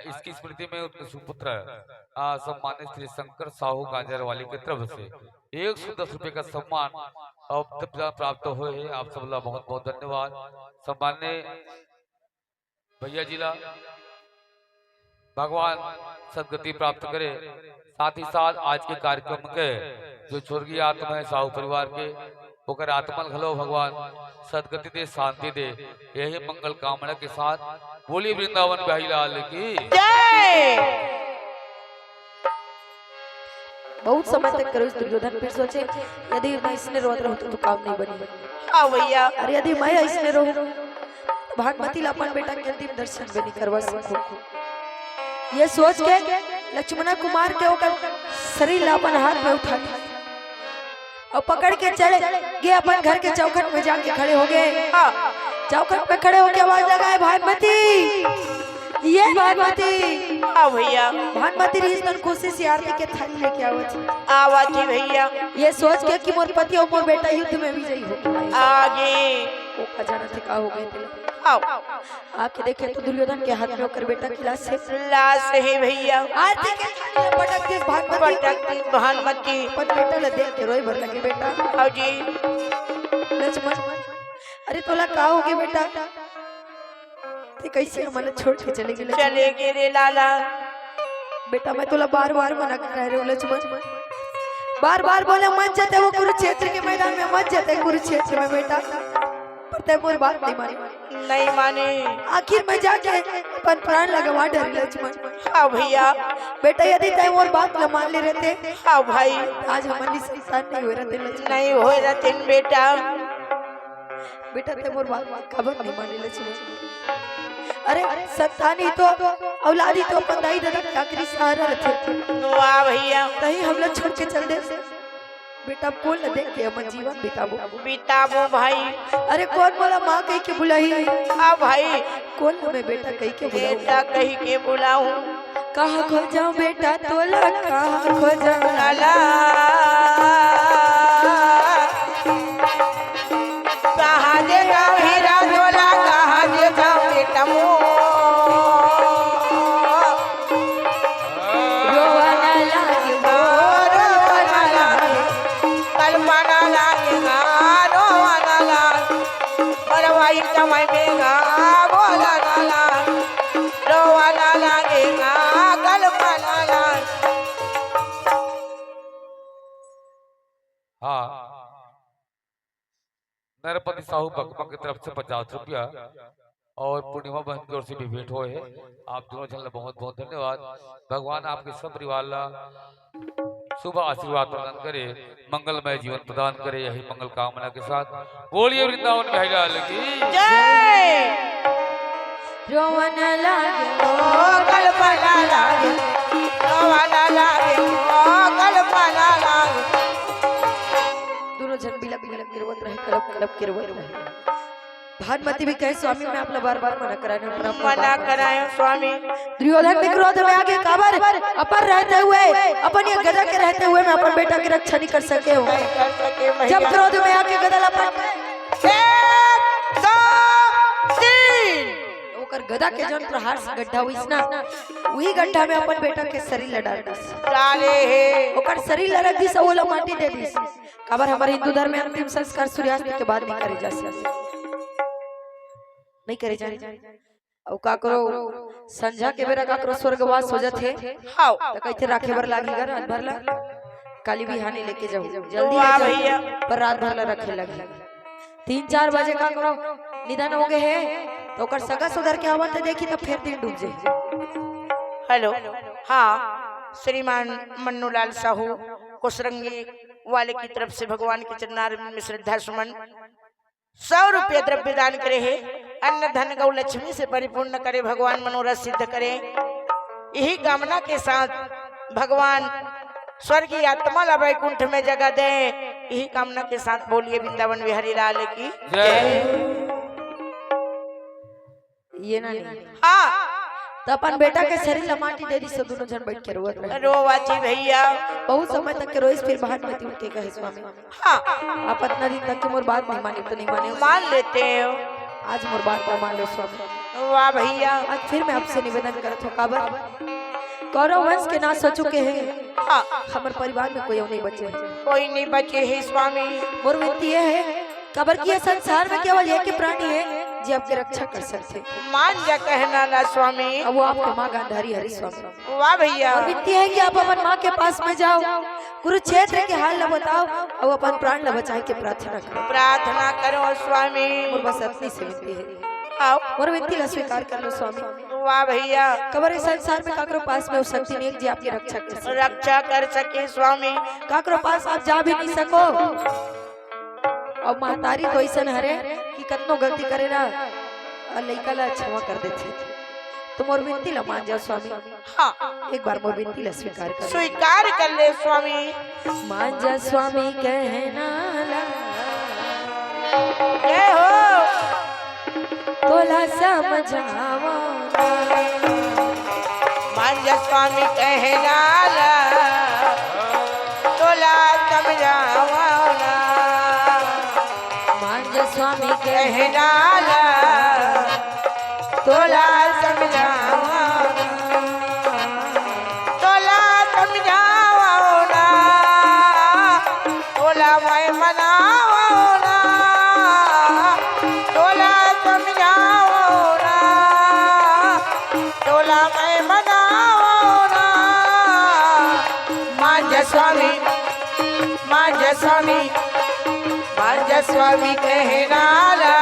इसकी स्मृति में उनके सुपुत्र सम्मानित श्री शंकर साहू गांजर वाली की तरफ से 110 रुपए का सम्मान अब प्राप्त हुए हैं। आप सब बहुत बहुत धन्यवाद। सम्मान्य भैया जिला भगवान सदगति प्राप्त करे। साथ ही साथ आज के कार्यक्रम के जो स्वर्गीय आत्मा है साहू परिवार के होकर आत्मा घलो भगवान सदगति दे, शांति दे, यही मंगल कामना के साथ बोली वृंदावन बिहारी लाल की जय। बहुत समय तक करो इस दुर्योधन, फिर सोचे यदि मैं इसने रोत रहूं तो काम नहीं बनी। हाँ भैया, अरे यदि मैं इसने रहूं भागमती ला अपन बेटा के अंतिम दर्शन भी नहीं करवा सकूं। ये सोच के लक्ष्मण कुमार के ओकर शरीर ला अपन हाथ में उठा और पकड़ के चले गए अपन घर के चौखट में जाके खड़े हो गए। चौखट पे खड़े होकर आवाज लगाए भागमती, ये भागमती। हाँ भैया, भागमती रिश्तन खुशी से आरती के थाली लेके आवत भैया। ये सोच के कि मोर पति और मोर बेटा युद्ध में विजयी हो आगे वो खजाना से का हो गए थे। आके देखे तो दुर्योधन के हाथ में होकर बेटा की लाश है भैया। आरती के थाली में पटकती भागमती पर बेटा ले देख के रोए भर लगे बेटा। आओ जी लक्ष्मण, अरे तोला का हो गया बेटा, ते कैसे हमारे छोड़ के चले गए रे लाला। बेटा मैं तोला बार बार मना कर रहे हो लक्ष्मण, बार बार बोले मत जाते वो कुरुक्षेत्र के मैदान में, मत जाते कुरुक्षेत्र में बेटा, पर ते मोर बात नहीं मानी। नहीं माने। आखिर में जाके अपन प्राण लगवा डर लक्ष्मण। हाँ भैया। बेटा यदि ते मोर बात न मान ले रहते, हाँ भाई, आज हमारी संतान नहीं हो रहते लक्ष्मण। नहीं हो रहते बेटा। बेटा ते मोर बात खबर नहीं माने लक्ष्मण। अरे संतान ही तो औलाद ही तो अपन दाई दादा के आखिरी सहारा रहते। वाह भैया। कहीं हम लोग छोड़ के चल दे बेटा, कौन न देख के अपन जीवन बिताबो बिताबो भाई। अरे कौन बोला माँ कही के बुलाई। हाँ भाई। कौन हमें बेटा कही के बुलाऊं। बेटा कही के बुलाऊं। कहाँ खो जाऊं बेटा तोला, कहाँ खो जाऊं लाला। कहाँ जे जाऊं हीरा तोला, कहाँ जे जाऊं बेटा मो। रोवाना लागे वो, रोवाना लागे, कल्पना लागेगा रोवाना लाग। परवाई समय बेगा बोला ना लाग। रोवाना लागेगा कल्पना लाग। हाँ, नरपति साहू बकमा की तरफ से 50 रुपया और पूर्णिमा बहन की ओर से भी भेंट हुए हैं। आप दोनों जन बहुत बहुत धन्यवाद। भगवान आपके सब परिवार ला शुभ आशीर्वाद प्रदान करे, मंगलमय जीवन प्रदान करे, यही मंगल कामना के साथ बोलिए वृंदावन बिहारी लाल की जय। रोवाना लागे ओ कल्पना लागे, रोवाना लागे ओ कल्पना लागे। दोनों जन बिलक बिलक गिरवत रहे, कलप कलप गिरवत रहे। भानुमति भी कहे स्वामी मैं आपला बार बार मना कराने पर आप मना करायो स्वामी। दुर्योधन भी क्रोध में आगे काबर अपन रहते हुए, अपन ये गदा के रहते हुए मैं अपन बेटा की रक्षा नहीं कर सके हूँ। नहीं कर सके भैया। जब क्रोध में आके गदा अपन 1 2 3 ओकर गदा के जन प्रहार से गड्ढा हुईस ना, वही गड्ढा में अपन बेटा के शरीर लड़ा दिस। डाले है। ओकर शरीर लड़क दिस, ओला माटी दे दिस। काबर हमारे हिंदू धर्म में अंतिम संस्कार सूर्यास्त के बाद भी करे जा सकते, नहीं करे जाने। और का करो संझा के बेरा का करो स्वर्गवास हो जाते हां तो कहते राखे भर लागी घर रात भर ला काली बिहानी लेके जाओ जल्दी वाह आ जाओ भैया। पर रात भर ला रखे लगे 3-4 बजे का करो निधन हो गए है तो ओकर सगा सुधर के आवत देखी तो फिर दिन डूब जाए। हेलो। हाँ, श्रीमान मन्नूलाल साहू कोसरंगी वाले की तरफ से भगवान के चरणार में श्रद्धा सुमन 100 रुपये द्रव्य दान करे है। अन्न धन गौ लक्ष्मी से परिपूर्ण करे, भगवान मनोरथ सिद्ध करे। यही कामना के साथ भगवान स्वर्गीय आत्मा ला वैकुंठ में जगह दे। यही कामना के साथ बोलिए वृंदावन बिहारी लाल की ये ना नहीं हाँ। तो अपन बेटा के शरीर ला माटी दे दी, सब दोनों जन बैठ के रोवत रहे। रोवाची भैया। बहुत समय तक के रोइस फिर भानुमति उठ के कहे स्वामी हाँ, आप इतना दिन तक के मोर बात नहीं मानी तो नहीं माने, मान लेते हो। आज मोर बात का मान लो स्वामी। वाह भैया। आज फिर मैं आपसे निवेदन करत हूँ काबर कौरव वंश के नाश हो चुके हैं, हाँ, हमारे परिवार में कोई नहीं बचे हैं। कोई नहीं बचे है स्वामी। मोर विनती ये है कबर की संसार में केवल एक ही प्राणी है जो आपकी रक्षा कर सकते हैं, मान जा कहना ना स्वामी। अब वो आपके माँ गांधारी हरि स्वामी। वाह भैया। और विनती है कि आप अपन माँ के पास में जाओ, कुरुक्षेत्र के हाल न बताओ और अपन प्राण न बचाए के प्रार्थना करो। प्रार्थना करो स्वामी। और बस अपनी से विनती है, आओ। और विनती ला स्वीकार कर लो स्वामी। वाह भैया। कबर इस संसार में काकरो पास में उस शक्ति नहीं है जी आपकी रक्षा कर सके। रक्षा कर सके स्वामी। काकरो पास आप जा भी नहीं सको और महतारी तो ऐसा हरे कि कतनो गलती करे ना और लइका ला क्षमा कर देते, तो मोर विनती ला मान जाओ स्वामी। हाँ, एक बार मोर विनती ला स्वीकार कर स्वीकार कर ले स्वामी। मान जा स्वामी कहना ला जय हो। तोला समझावा मान जा स्वामी कहना ला तोला समझावा ना। मान जा स्वामी कहना ला तोला समझावा तोला समझावा ना। तोला मैं मनावा ना। तोला समझावा ना। तोला मैं मनावा ना। मान जा स्वामी। मान जा स्वामी। मान जा स्वामी कहना ला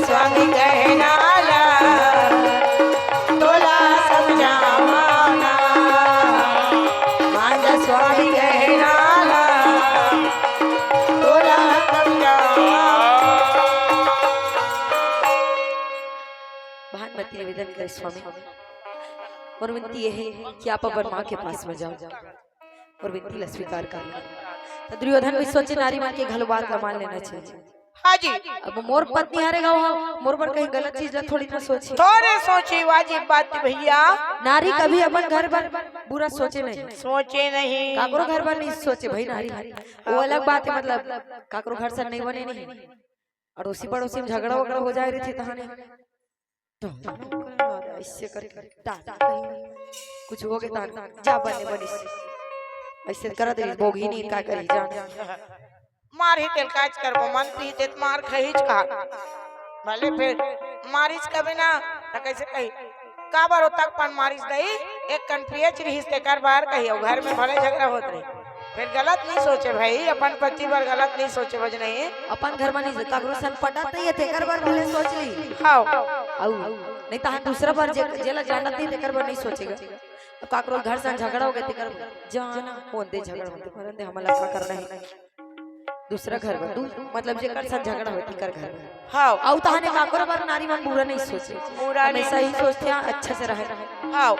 स्वामी कहनाला तोला समझावाना मांझ स्वामी कहनाला तोला समझावाना। भानुमति निवेदन करे स्वामी और विनती ये है कि आप अपन माँ के पास में जाओ और विनती ला स्वीकार कर लो। तो दुर्योधन भी सोचे नारी मान के घलो बात मान लेना चाहिए। हाँ जी अब मोर पत्नी हारेगा वहाँ मोर पर कहीं गलत चीज ला थोड़ी ना सोचे। थोड़े सोची वाजिब बात भैया नारी कभी अपन घर पर बुरा सोचे नहीं, सोचे नहीं काकरो घर पर नहीं सोचे भाई नारी वो अलग बात है। मतलब काकरो घर से नहीं बने नहीं अड़ोसी पड़ोसी में झगड़ा वगड़ा हो जाए रही थी तहाने ऐसे करे कुछ हो गया जा बने बनी ऐसे करत रही बोगी नहीं का करी जान मार ही तेल काज करबो मन पी देत मार खहीच का भले फिर मारिस कभी ना त कैसे कही का बार तक पन मारिस दई एक कन पीएच रहीस ते कर बार कही और घर में भले झगड़ा होत रही फिर गलत नहीं सोचे भाई अपन पति बार गलत नहीं सोचे बज नहीं अपन घर में नहीं काकरो सन पटत नहीं है तेकर बार भले सोच ली हां आउ नहीं तो दूसरा बार जेला जानत नहीं तेकर बार नहीं सोचेगा। अब काकरो घर से झगड़ा हो गया तेकर जाना फोन दे झगड़ा होते परंदे हमला का करना है दूसरा घर में मतलब जेकर से झगड़ा होती कर घर में हां आउ तहाने काकरो बार नारी मन बुरा नहीं सोचे बुरा नहीं सही सोचते हैं अच्छे से रहे हां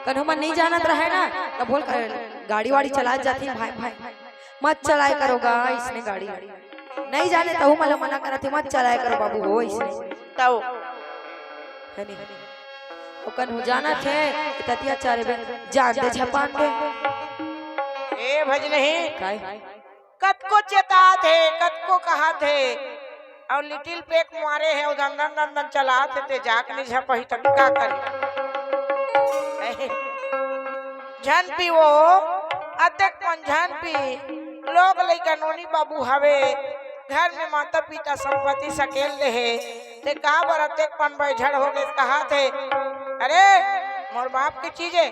कन्हो मन नहीं जानत रहे ना तब बोल गाड़ी वाड़ी चला जाती भाई भाई मत चलाए करोगा इसने गाड़ी नहीं जाने तो मला मना करते मत चलाए करो बाबू हो इसने तो है नहीं वो कन्हो जाना थे ततिया चारे बे जान दे छपान दे ए भज नहीं काय कत को चेता थे कत को कहा थे और लिटिल पेक मारे है उदन दन चला थे जाक ने झपही तक का करे झन पी वो अतक मन झन पी लोग लइका नोनी बाबू हवे घर में माता पिता संपत्ति सकेल रहे ते का बर अतक पन बैठड़ हो गए कहा थे अरे मोर बाप की चीजें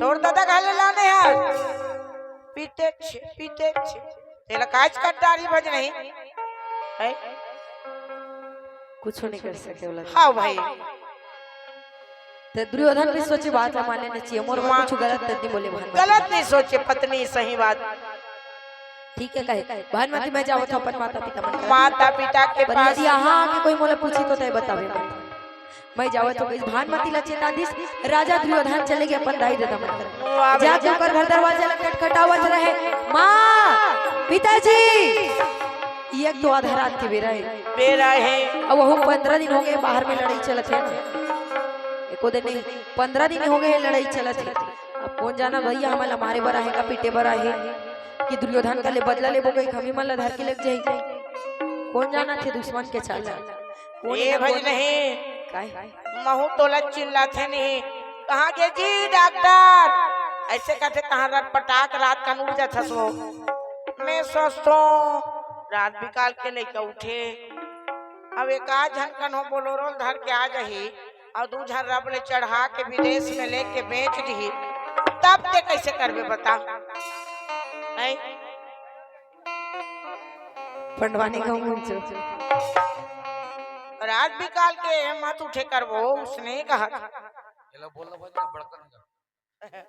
तोड़ दादा घाले लाने यार पीते तेला काज कटारी भज नहीं है कुछ नहीं कर सके बोला हाँ भाई तो दुर्योधन भी सोचे बात मान लेना चाहिए मोर कुछ गलत नहीं बोले भानुमति गलत नहीं सोचे पत्नी सही बात ठीक है कहे भानुमति मैं जाओ तो अपन माता पिता के पर पास यदि यहाँ आके कोई मोला पूछी तो तय बतावे मैं जाओ तो कहीं भानुमति ला चेताधीश राजा दुर्योधन चले गए अपन दाई देता मंत्र जाके ऊपर घर दरवाजा ला खटखटावत रहे माँ पिताजी ये तो आधा रात के बेरा है अब वो 15 दिन हो गए बाहर में लड़ाई चलत है एको दिन नहीं 15 दिन हो गए लड़ाई चलत है अब कौन जाना भैया हमारा मारे बर आहे का पीटे बर आहे कि दुर्योधन का ले बदला लेबो गई खमी मन ला धर के लग जाई कौन जाना थे दुश्मन के चाल ये भज नहीं काय महू तोला चिल्लाते नहीं कहाँ के जी डॉक्टर ऐसे कहते कहाँ रट पटाक रात का नूर जाता सो मैं सोचता रात बिकाल के लेकर उठे अब एक आज झनकन हो बोलोरो धर के आ जाही और दू झन रब ले चढ़ा के विदेश में लेके बेच दी तब ते कैसे करबे बता नहीं पंडवानी गाँव रात बिकाल के मत उठे करबो उसने कहा चलो बोलना भाई ना बड़का नहीं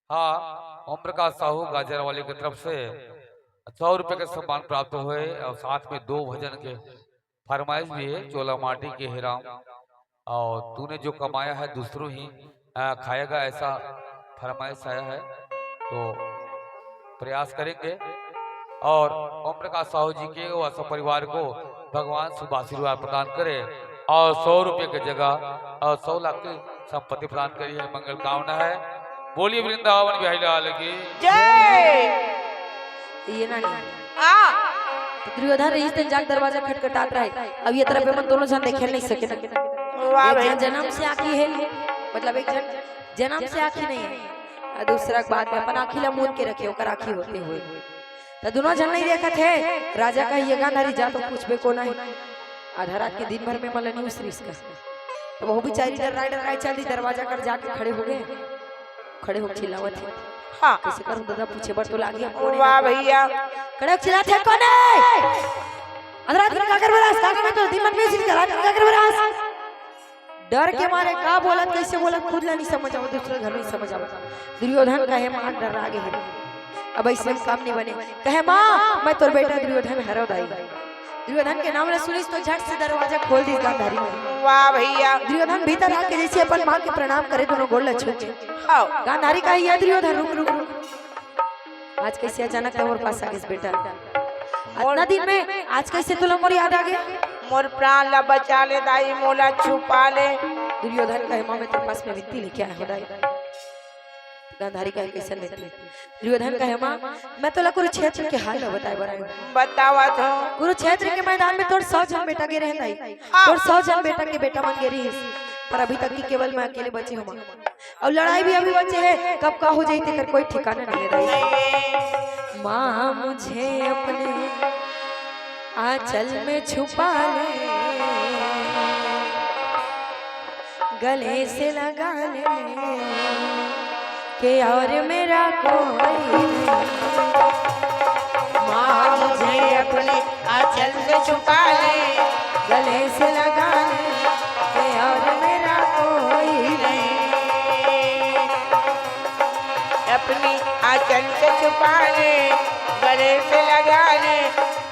हाँ ओम प्रकाश साहू गाजर वाले की तरफ से 100 रुपए के सम्मान प्राप्त हुए और साथ में 2 भजन के फरमाइश भी है चोला माटी के हिराम और तूने जो कमाया है दूसरों ही खाएगा ऐसा फरमाइश आया है तो प्रयास करेंगे और ओम प्रकाश साहू जी के और सब परिवार को भगवान शुभ आशीर्वाद प्रदान करे और 100 रुपए की जगह और 100 लाख की संपत्ति प्रदान करी है मंगल कामना है। बोलिए वृंदावन बिहारी लाल की जय। ये ना तो दुर्योधन रही दिन जाग दरवाजा खटखटात रहे अब ये तरफ मन दोनों जन देखे नहीं सके ना एक जन जन्म से आखी है मतलब एक जन जन्म से आखी नहीं है दूसरा बात में अपन आखी ला मून के रखे ओकर आखी होते हुए तो दोनों जन नहीं देखा थे राजा का ये गांधारी जा तो कुछ भी को नहीं आधा रात के दिन भर में मतलब नहीं उस का तो वो बेचारी डर चल दी दरवाजा कर जाके खड़े हो चिल्लावत है हाँ कैसे करूं दादा पूछे बर तो लागी वाह भैया खड़े चिल्लाते कौन है अंदर म्यूजिक चला क्या कर रहा डर के मारे का बोलत कैसे बोलत खुद ला नहीं समझ आवत दूसरे घर में समझ आवत दुर्योधन कहे मां डर आगे है अब ऐसे काम नहीं बने कहे मां मैं तोर बेटा दुर्योधन हरो दाई दुर्योधन के नाम ले सुनिस तो झट से दरवाजा खोल दी गांधारी में वाह भैया दुर्योधन भीतर आके जैसे अपन मां के प्रणाम करे दोनों गोड़ लछू के हाँ गांधारी कहे ये दुर्योधन रुक रुक रुक आज कैसे अचानक तुम्हारे पास आ गए बेटा इतना दिन में आज कैसे तुला मोर याद आ गया मोर प्राण ला बचा ले दाई मोला छुपा ले दुर्योधन कहे मां मैं तेरे पास में विनती लेके आया हूं दाई गांधारी कहे कैसे विनती दुर्योधन कहे मां मैं तोला कुरुक्षेत्र के हाल बताए बड़ा बतावा तो कुरुक्षेत्र के मैदान में तोर 100 जन बेटा गिरे हैं दाई तोर 100 जन बेटा के बेटा मन गिरी पर अभी तक की केवल मैं अकेले बची हूं और लड़ाई भी अभी बचे है कब का हो जाती कर कोई ठिकाना नहीं है दाई मां मुझे अपने आंचल में छुपा ले गले से लगा ले कि और मेरा कोई मां मुझे अपने आंचल से छुपा ले गले से लगा ले कि और मेरा कोई अपनी आंचल से छुपा ले गले से लगा ले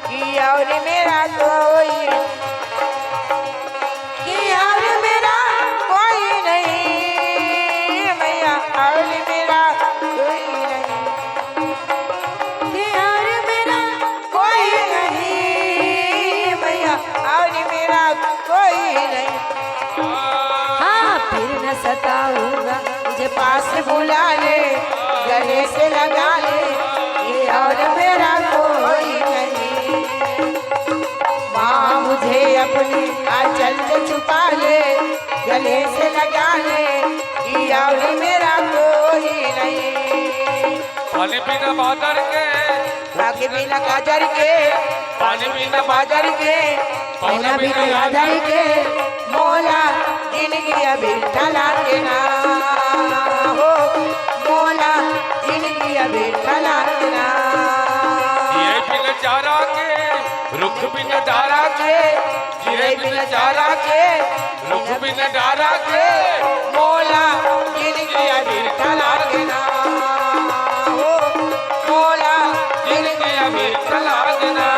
कि और मेरा कोई कि और मेरा कोई नहीं मैया और मेरा कोई नहीं कि और मेरा कोई नहीं मैया और मेरा कोई नहीं हाँ फिर न सताऊंगा मुझे पास बुला ले गले से लगा ले ये और मेरा कोई नहीं माँ मुझे अपनी आंचल से छुपा ले गले से लगा ले ये और मेरा कोई नहीं पानी पीना बाजार के आगे बिना गाजर के पानी पीना बाजार के बिना बिना गाजर के मोला जिंदगी अभी ठला के ना हो मोला जिंदगी अभी ठला के ना ये बिन चारा के रुख बिन डारा के ये बिना चारा के रुख बिन डारा के मोला जिंदगी अभी ठला के ना हो मोला जिंदगी अभी चला देना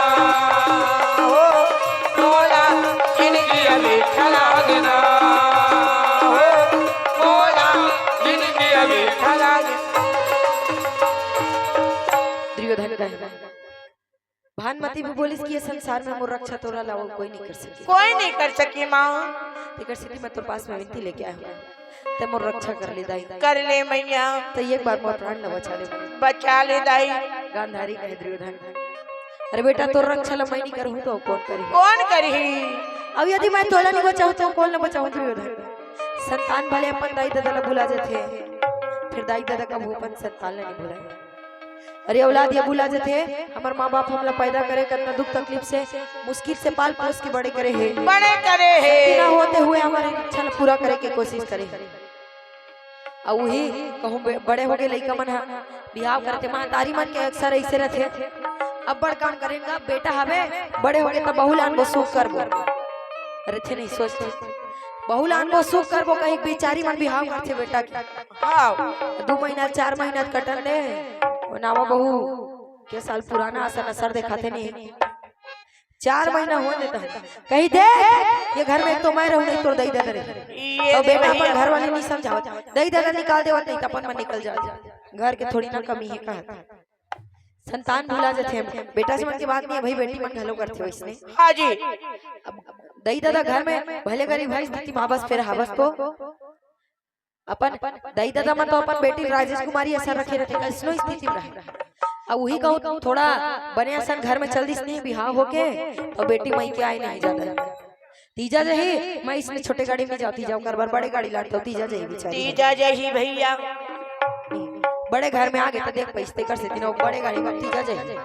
हो मोला जिंदगी अभी ठला देना हो मोला जिंदगी अभी ठला के दुर्योधन कहे भानुमति भी बोलिस कि ये संसार में मोर रक्षा तोरा लाओ कोई नहीं कर सके कोई नहीं कर सकी माँ तेकर स्थिति में तोर पास में विनती लेके आया हूं ते मोर रक्षा कर ले दाई कर ले मैया तो एक बार मोर प्राण न बचा ले बचा ले दाई गांधारी कहे दुर्योधन अरे बेटा तोर रक्षा ला मैं नहीं करूं तो कौन करी कौन करही अब यदि मैं तोला नहीं बचाऊं तो कौन न बचाऊं दुर्योधन संतान भले अपन दाई दादा ला भुला जाते फिर दाई दादा का भूपन संतान ला नहीं भुलाए अरे औलाद ये भुला जाते हमार माँ बाप हमला पैदा करे कितना दुख तकलीफ से मुश्किल से पाल पोस के बड़े करे है बड़े करे है बिना होते हुए हमारे इच्छा पूरा करे के कोशिश करे और वही कहूँ बड़े हो गए लड़का मन बिहाव करते महतारी मन के अक्सर ऐसे रहते अब बड़ काम करेंगे बेटा हवे बड़े हो गए तो बहुलान वो सुख करबो अरे थे नहीं सोचते बहुलान वो सुख करबो कहीं बेचारी मन बिहाव करते बेटा के हाँ 2 महीना 4 महीना कटन दे नावा बहू के साल पुराना असर असर दिखाते नहीं 4 महीना हो देता है कहीं दे ये घर में तो मैं रहूं नहीं तो दई दादा रहे तो बेटा अपन घर वाले नहीं समझावत दई दादा निकाल देवत नहीं तो अपन मन निकल जात घर के थोड़ी ना कमी है कहत संतान भुला जाते हम बेटा से मन की बात नहीं है भाई बेटी मन घलो करते वैसने हाँ जी अब दई दादा घर में भले गरीब भाई स्थिति माँ बस फिर हावस को अपन दई दादा मन तो अपन बेटी राजेश कुमारी ऐसा रखे रहते कैसनो स्थिति में रहे अब वही कहूँ थोड़ा बने असन घर में चल दिस नहीं बिहाव होके और बेटी मई के आए नहीं जाता तीजा जही मैं इसमें छोटे गाड़ी में जाती जाऊँ कर बार बड़े गाड़ी लाटता हूँ तीजा जही बेचारी तीजा जही भैया बड़े घर में आ गए तो देख पैसे कर से दिन बड़े गाड़ी में तीजा जही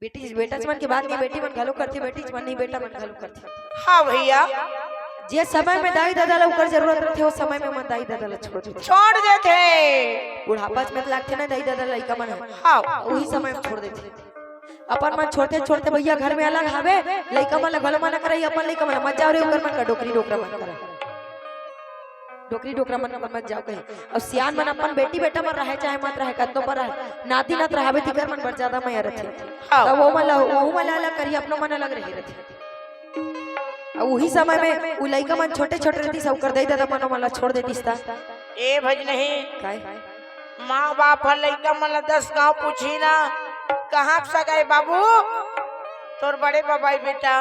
बेटी बेटा मन की बात नहीं बेटी मन घलो करती बेटी मन नहीं बेटा मन घलो करती हाँ भैया जे समय में दाई दादा ला जरूरत रहते उस समय में मन दाई दादा ला छोड़ देते बुढ़ापा में लगते ना दाई दादा लड़का मन हाँ वही समय में छोड़ देते अपन मन छोड़ते छोड़ते भैया घर में अलग हावे लइका मन लगल मन करई अपन लइका मन मत जाओ रे ओकर मन का डोकरी डोकरा मन कर डोकरी डोकरा मन मत जाओ कहीं और सियान मन अपन बेटी बेटा मन रहे चाहे मत रहे कतो पर रहे नाती नात रहावे तिकर मन बर ज्यादा मैं रथे तो वो मन अलग करी अपनो मन अलग रही रथे और वही समय में उ लइका मन छोटे छोटे रहती सब कर दई दादा मन मन छोड़ देती ता ए भज नहीं काय माँ बाप लइका मन 10 गांव पूछी ना कहाँ से गए बाबू तोर बड़े बाबाई बेटा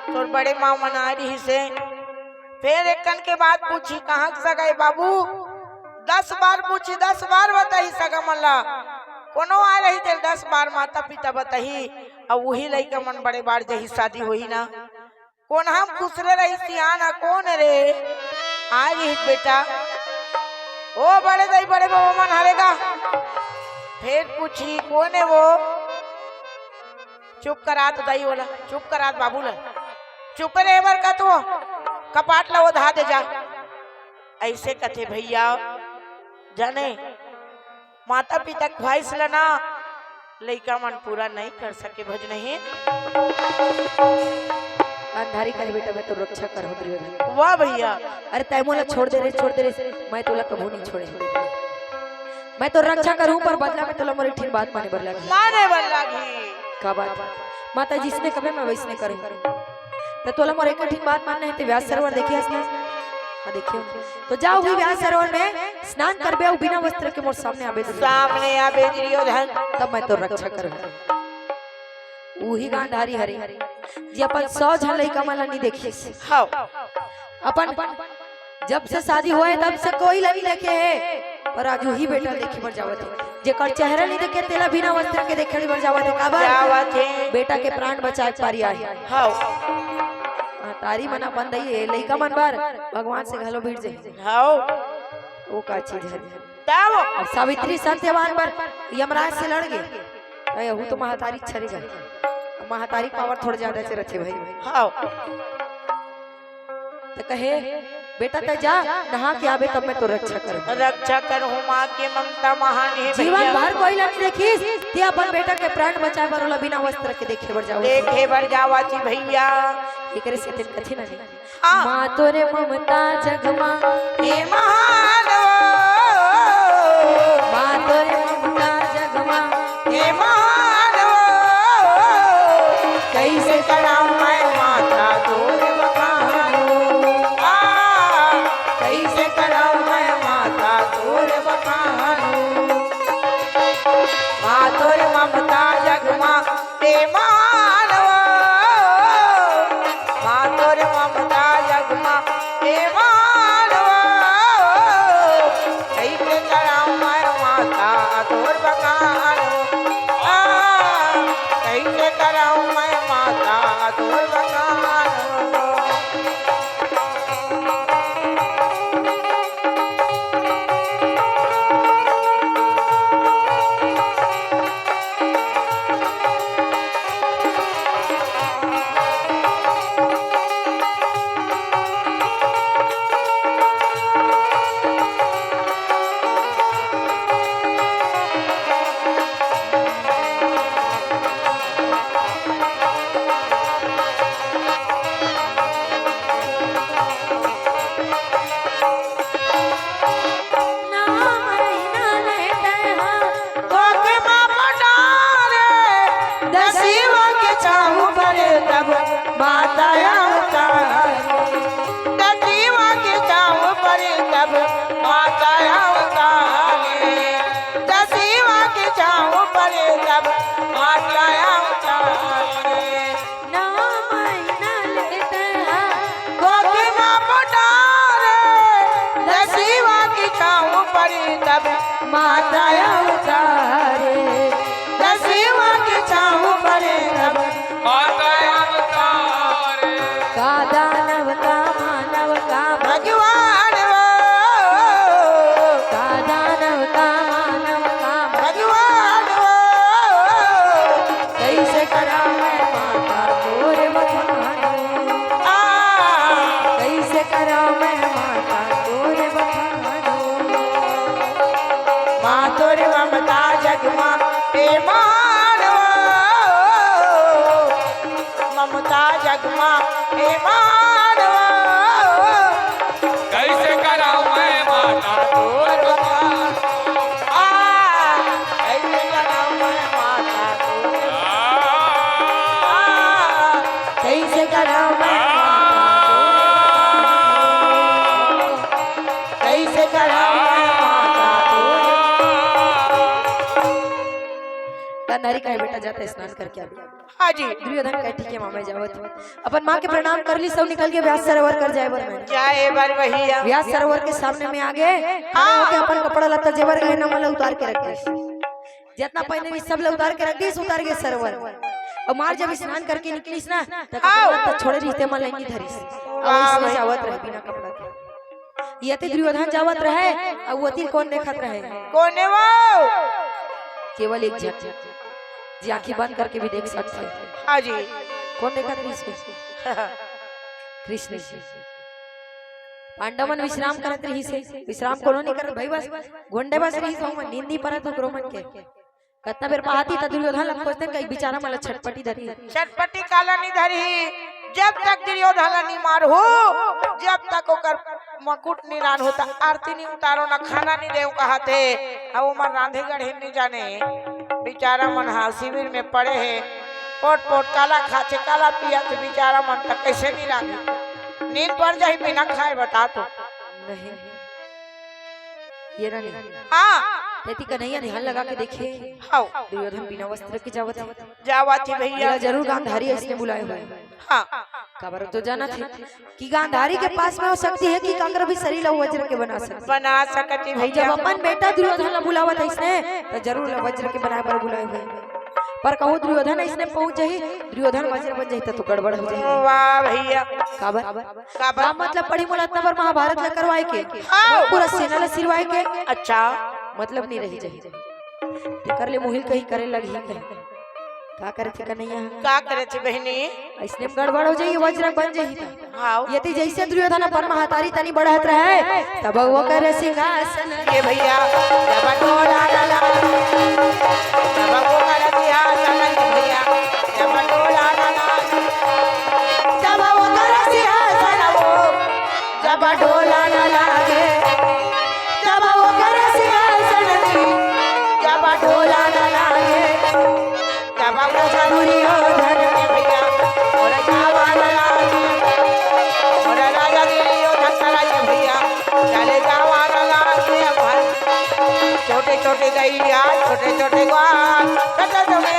तोर बड़े माँ मन आ रही से फिर एक कन के बाद पूछी कहाँ से गए बाबू 10 बार पूछी 10 बार बताही सगा मल्ला कोनो आ रही थे 10 बार माता पिता बताही और वही लइका मन बड़े बार जही शादी हुई ना कौन हम खुसरे रही सियाना कौन रे आ रही बेटा ओ बड़े दई बड़े बाबा मन हरेगा फिर पूछी कौन है वो चुप करात दई बोला चुप करात बाबू ला चुप रे बर का तू कपाट ला वो धा दे जा ऐसे कथे भैया जाने माता पिता ख्वाहिश लना लइका मन पूरा नहीं कर सके भज नहीं अंधारी कर बेटा मैं तो रक्षा कर हो रही वाह भैया अरे तय मोला छोड़ दे रे मैं तोला कबू नहीं छोड़े मैं तो रक्षा करूं पर बदला में तोला मोरी ठीक बात माने बर लगी माने बर लगी का बात माता जिसने कहे मैं वैसने करूं तो तोला मोरे एक ठीक बात मानने है तो व्यास सरोवर देखिए इसने हां देखियो तो जाओ भी व्यास सरोवर में स्नान करबे और बिना वस्त्र के मोर सामने आबे दुर्योधन तब मैं तो रक्षा करूं वही गांधारी हरी जी अपन 100 झन लइका मन नहीं देखिए हां अपन जब से शादी हुए तब से कोई नहीं देखे है पर आज वही बेटा देखे बर जावत है जेकर चेहरा नहीं देखे तेला बिना वस्त्र के देखे बर जावत है काबर जावत है बेटा के प्राण बचाए पारी आए हां तारी मना बंद है लइका मन बार भगवान से घलो भीड़ जाए हां वो का चीज है तब अब सावित्री सत्यवान पर यमराज से लड़ गए अरे वो तो महातारी छरी गए महातारी पावर थोड़ा ज्यादा से रखे भाई हां तो कहे बेटा ते जा नहा के आवे तब मैं तो रक्षा करूं मां के ममता महान है जीवन भर कोई लड़ देखिस ते अपन बेटा के प्राण बचाए बरोला बिना वस्त्र के देखे बर जावाती भैया एकरे से तेन कथि नहीं मां तोरे ममता जगमा हे महान मां तोरे ममता जगमा हे महान कैसे कराऊं मैं माता तोरे बखान कैसे कराऊं मैं माता तोरे बखान मां तोरे ममता जगमा हे महान मां तोरे ममता जगमा हे महान कैसे कराऊं मैं माता तोरे बखान कैसे कराऊं मैं माता तोरे बखान माता अवतारे दसिवा के छाऊ परे तब माता अवतारे का दानव का मानव का भगवान का दानव का मानव का भगवान कैसे करा मैं माता तोरे बखानो कैसे करा मैं माता तोरे बखानो माँ तोरे ममता जगमा हे मानव जगमा हे मानवा कैसे कराऊं मैं माता तोर भगवान कैसे कराऊं मैं माता कैसे कराऊं मैं कैसे कराऊं मैं नारी का बेटा जाता है स्नान करके अभी। हाँ जी दुर्योधन कह ठीक है मामा जावत अपन माँ के प्रणाम कर ली, सब निकल के व्यास सरोवर कर जाए बर में। जाए बर भैया व्यास सरोवर के सामने में आगे के अपन कपड़ा लत्ता जेवर गहना माला उतार के रख दी, जितना पहने भी सब लोग उतार के रख दी, उतार के सरोवर और मार जब स्नान करके निकलीस ना तो कपड़ा लत्ता छोड़े रिश्ते में लेंगी धरीस अब इसमें जावत रहे बिना कपड़ा के। ये दुर्योधन जावत रहे अब वो कौन देखत रहे, कोने वो केवल एक झट जी आंखें बंद करके भी देख सकते हैं। हाँ जी कौन देखा था इसमें? कृष्ण जी। पांडवन विश्राम करत रही से, विश्राम कोनो नहीं करत भाई, बस घोंडे बस रही सो मन नींद नहीं परत हो मन के कितना बेर पहाती त दुर्योधन लग खोजते कई बेचारा मला छटपटी धरी छटपटी काला नहीं धरी जब तक दुर्योधन नहीं मार हो जब तक ओकर मकुट निरान होता आरती नहीं उतारो ना खाना नहीं देव कहा थे अब उमर रांधे गढ़े नहीं जाने बेचारा मन हा शिविर में पड़े है पोट पोट काला खाते काला पिया तो बेचारा मन तक कैसे नहीं रांधे नींद पड़ जाए बिना खाए बता तो नहीं ये ना नहीं हाँ तेती कन्हैया ध्यान लगा के देखे हाँ दुर्योधन बिना वस्त्र के जावत जावाती भैया मेरा जरूर गांधारी इसने बुलाए हुए हाँ खबर तो जाना थे कि गांधारी के पास में हो सकती है कि काकर भी शरीर वज्र के बना सकती भैया जब अपन बेटा दुर्योधन बुलावा था इसने तो जरूर वज्र के बनाए पर बुलाए हुए पर कहो दुर्योधन इसने पहुंच जाही दुर्योधन वज्र बन जाही तो गड़बड़ हो जाही। वाह भैया का मतलब पढ़ी मोला इतना बार महाभारत ला करवाए के पूरा सेना ला सिरवाए के अच्छा मतलब नहीं रही जाही कर ले मोहिल कहीं करे लगी कहीं का करे थे कन्हैया का करे थे बहनी इसने गड़बड़ हो जाई वज्र बन जाही हाँ यदि जैसे दुर्योधन पर महातारी तनी बढ़त रहे तब वो करे सिंहासन ये भैया जब डोला डाला जब वो कर दिया चलन भैया जब डोला डाला जब वो कर सिंहासन वो जब डोला डाला गे जब वो कर सिंहासन जब डोला डाला गे जब वो दुर्योधन भैया और जावा डाला और राजा दुर्योधन कराए भैया चले जावा डाला छोटे छोटे गैया छोटे छोटे ग्वाल छोटे छोटे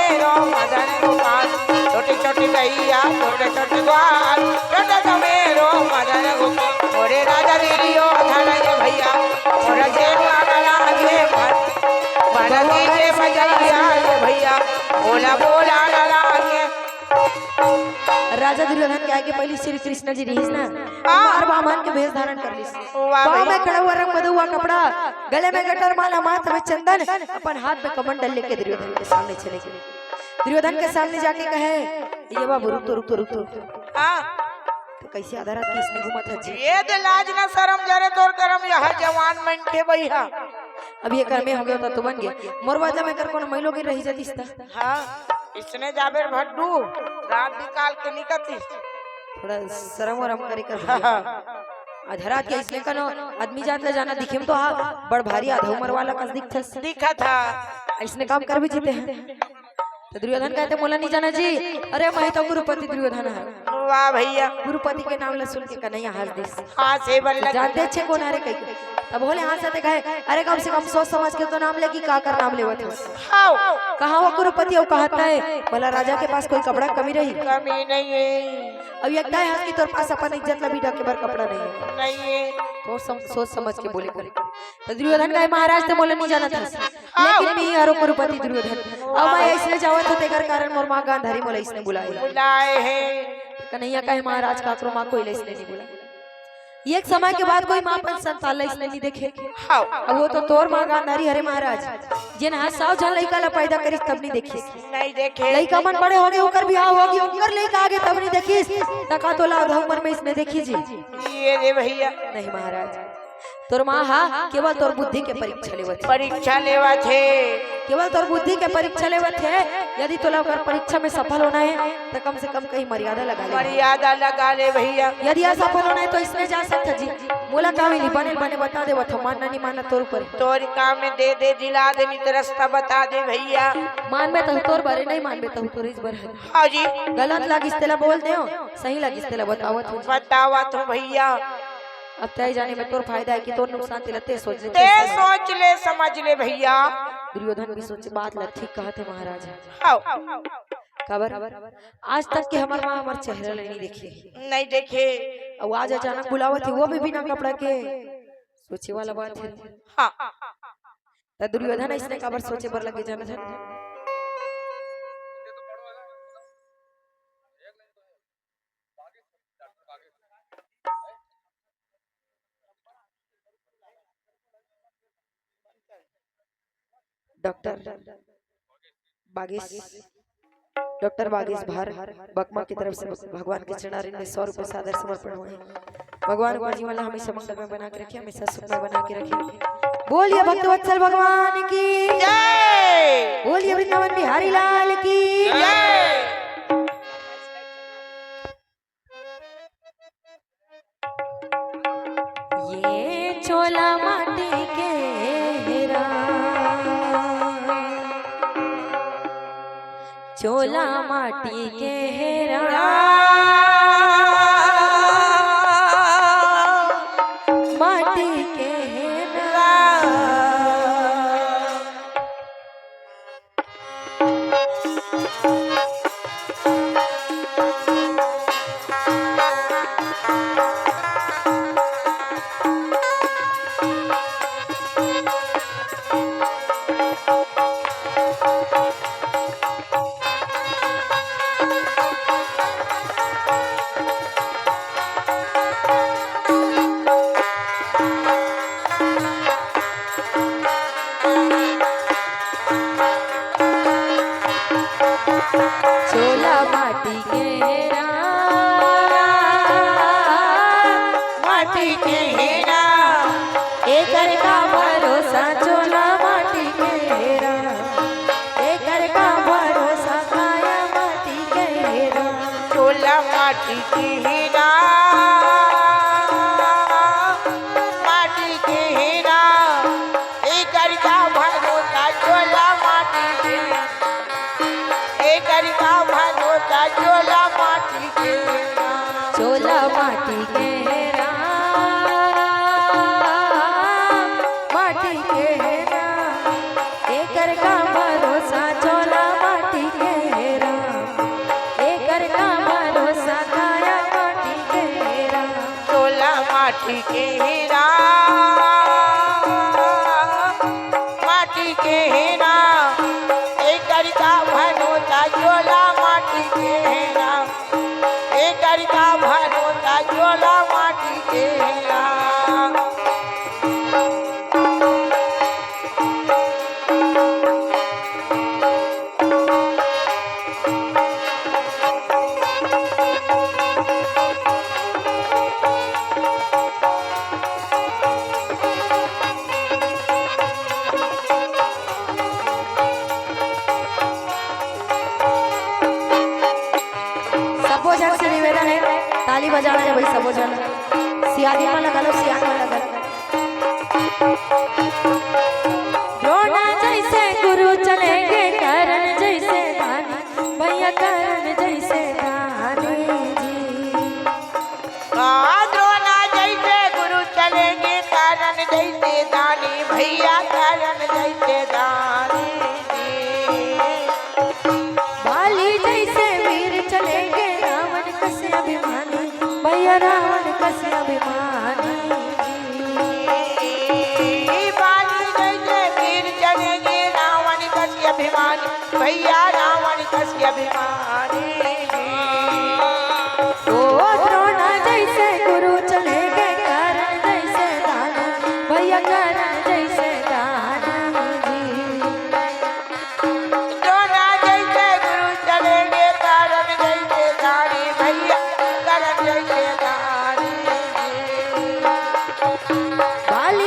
मदन गोपाल छोटे छोटे गैया छोटे छोटे ग्वाल छोटे छोटे मदन गोपाल और राजा दुर्योधन भैया और जेठा लागे भरती के बजैया भैया बोला बोला लागे राजा दुर्योधन के आगे पहले श्री कृष्ण जी रहीस ना मार बामन के भेष धारण कर ली पाँव में खड़ा हुआ रंग बदुआ कपड़ा गले में गटर माला माथ में चंदन अपन हाथ में कमंडल लेके दुर्योधन के सामने चले गए। दुर्योधन के सामने जाके कहे ये बाबू रुक तो रुक तो रुक तो हाँ तो कैसे आधा रात किसने घूमा था जी ये दे लाज ना शर्म जरे तोर करम यह जवान मन के भैया अब ये कर में हो गया तो बन गया मोरवाजा में कर कौन महिलो की रही जाती हाँ इसने जाबेर भड्डू रात निकाल के निकलती थोड़ा शर्म वरम करे कर अधरा के इसने कनो आदमी जात ले जाना दिखे में तो हाँ बड़ भारी आधा उम्र वाला कस दिखा था इसने काम कर भी जीते हैं तो दुर्योधन कहते मोला नहीं जाना जी अरे मैं तो गुरुपति दुर्योधन है वाह भैया गुरुपति के नाम ला सुन के कन्हैया हंस दे हाँ से बल्ला जानते अच्छे कौन अरे कहीं अब बोले हाँ से कहे अरे कम से कम सोच समझ के तो नाम ले कि का कर नाम लेवत है हाँ कहाँ वो गुरुपति और कहता है बोला राजा के पास कोई कपड़ा कमी रही कमी नहीं है अब ये क्या है कि तोर पास अपन इज्जत ला बिठा के बार कपड़ा नहीं है नहीं है तो सोच समझ के बोले करे तो दुर्योधन का महाराज तो बोले नहीं जाना था लेकिन मैं हरो गुरुपति दुर्योधन अब मैं इसने जावत होते कर कारण मोर मां गांधारी मोला इसने बुलाए हैं कन्हैया कहे महाराज काकरो मां कोई इसने नहीं बुलाया एक समय के बाद कोई मां अपन संतान ला इसने नहीं देखे अब वो तो तोर मां गांधारी हरे महाराज जिन हाथ साव जन लइका ला पैदा करिस तब नहीं देखी नहीं देखे लइका मन बड़े हो गए ओकर बियाह हो गई ओकर लइका आगे तब नहीं देखी तका तो ला उम्र में इसने देखी जी ये रे भैया नहीं महाराज तोर माँ हा केवल तोर बुद्धि के परीक्षा लेवत है। परीक्षा लेवा थे। केवल तोर बुद्धि के परीक्षा लेवत है। यदि तोला अगर परीक्षा में सफल होना है तो कम से कम कहीं मर्यादा लगा ले। मर्यादा लगा ले भैया। यदि असफल होना है तो इसमें जा सकता जी मोला का मिली बने बने बता दे बता मानना नहीं मानना तोर ऊपर है। तोर काम में दे दे दिला दे नहीं तो रास्ता बता दे भैया। मान में तो तोर बारे नहीं मान में तो तोर इस बार है। हाँ जी गलत लागिस तेला बोल दे सही लागिस तेला बतावत हो। बतावा तो भैया। अब तय जाने में तोर फायदा है कि तोर नुकसान तेला ते सोच ले ते सोच ले समझ ले भैया। दुर्योधन भी सोचे बात ला ठीक कहा थे महाराज। आओ खबर आज तक के हमार माँ हमार चेहरा नहीं देखी नहीं देखे। और आज अचानक बुलावा थी वो भी बिना कपड़ा के सोचे वाला बात है। हाँ तो दुर्योधन इसने खबर सोचे पर लगे जाना था। डॉक्टर बागेश भार बकमा की तरफ से भगवान के चरणारिंद में 100 रुपए सादर समर्पण हुए। भगवान को जीवन हमेशा मंगल में बना के रखे हमेशा सुख में बना के रखे। बोलिए भक्तवत्सल भगवान की जय। बोलिए वृंदावन बिहारी लाल की जय। ये छोला माटी के हेरा चोला माटी के हेरा माटी के हेरा चोला माटी के हेरा माटी के हेरा एकर का भरोसा चोला माटी के हेरा एकर का भरोसा काया माटी के हेरा चोला माटी के हेरा माटी के हेरा एकर का भरोसा चोला माटी के एकर का भरोसा चोला माटी के हेरा चोला माटी के हेरा माटी के हेरा एकर का भरोसा चोला माटी के हेरा एकर का भरोसा काया माटी के हेरा चोला माटी के हेरा माटी के हेरा एकर का भरोसा चोला माटी के हेरा एकर का भरोसा चोला माटी के हेरा सबो जन से निवेदन है ताली बजाना है भाई सबो जन सियादी में लगा लो सियाद में लगा लो। द्रोणा जैसे गुरु चलेंगे करण जैसे दानी भैया करण जैसे दानी जी द्रोणा जैसे गुरु चलेंगे कारण जैसे दानी भैया कारण जैसे दानी बाली जैसे वीर चलेंगे रावण कसे अभिमानी भैया रावण कसे अभिमानी बाली जैसे वीर चलेंगे रावण कस्य अभिमानी भैया रावण कस्य अभिमानी ओ द्रोणा जैसे गुरु चलेंगे करण जैसे दानी भैया करण जैसे दानी जी द्रोणा जैसे गुरु चलेंगे कारण जैसे दानी भैया कारण जैसे दानी बाली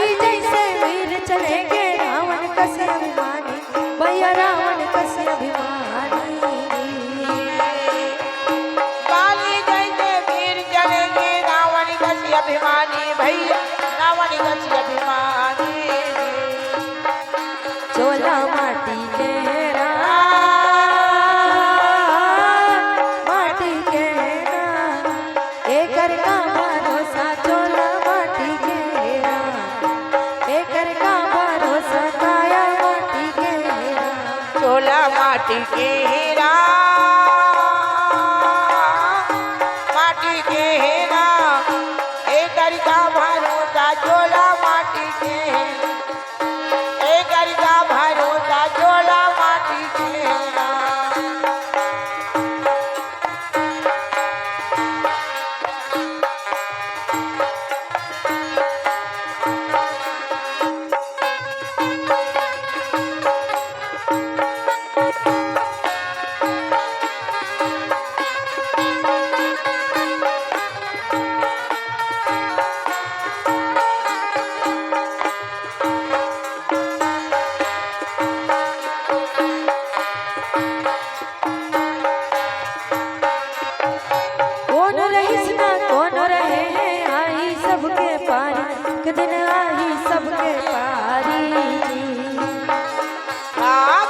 अभिमानी भैया रावण गति अभिमानी चोला माटी के माटी के एकर का भरोसा चोला माटी के एकर का भरोसा काया माटी के चोला माटी के हीरा माटी के हीरा एकर का भरोसा चोला माटी के एकर का भरोसा चोला माटी के हीरा कौन रहीस ना कौन रहे हैं आई सबके पारी एक दिन आई सबके पारी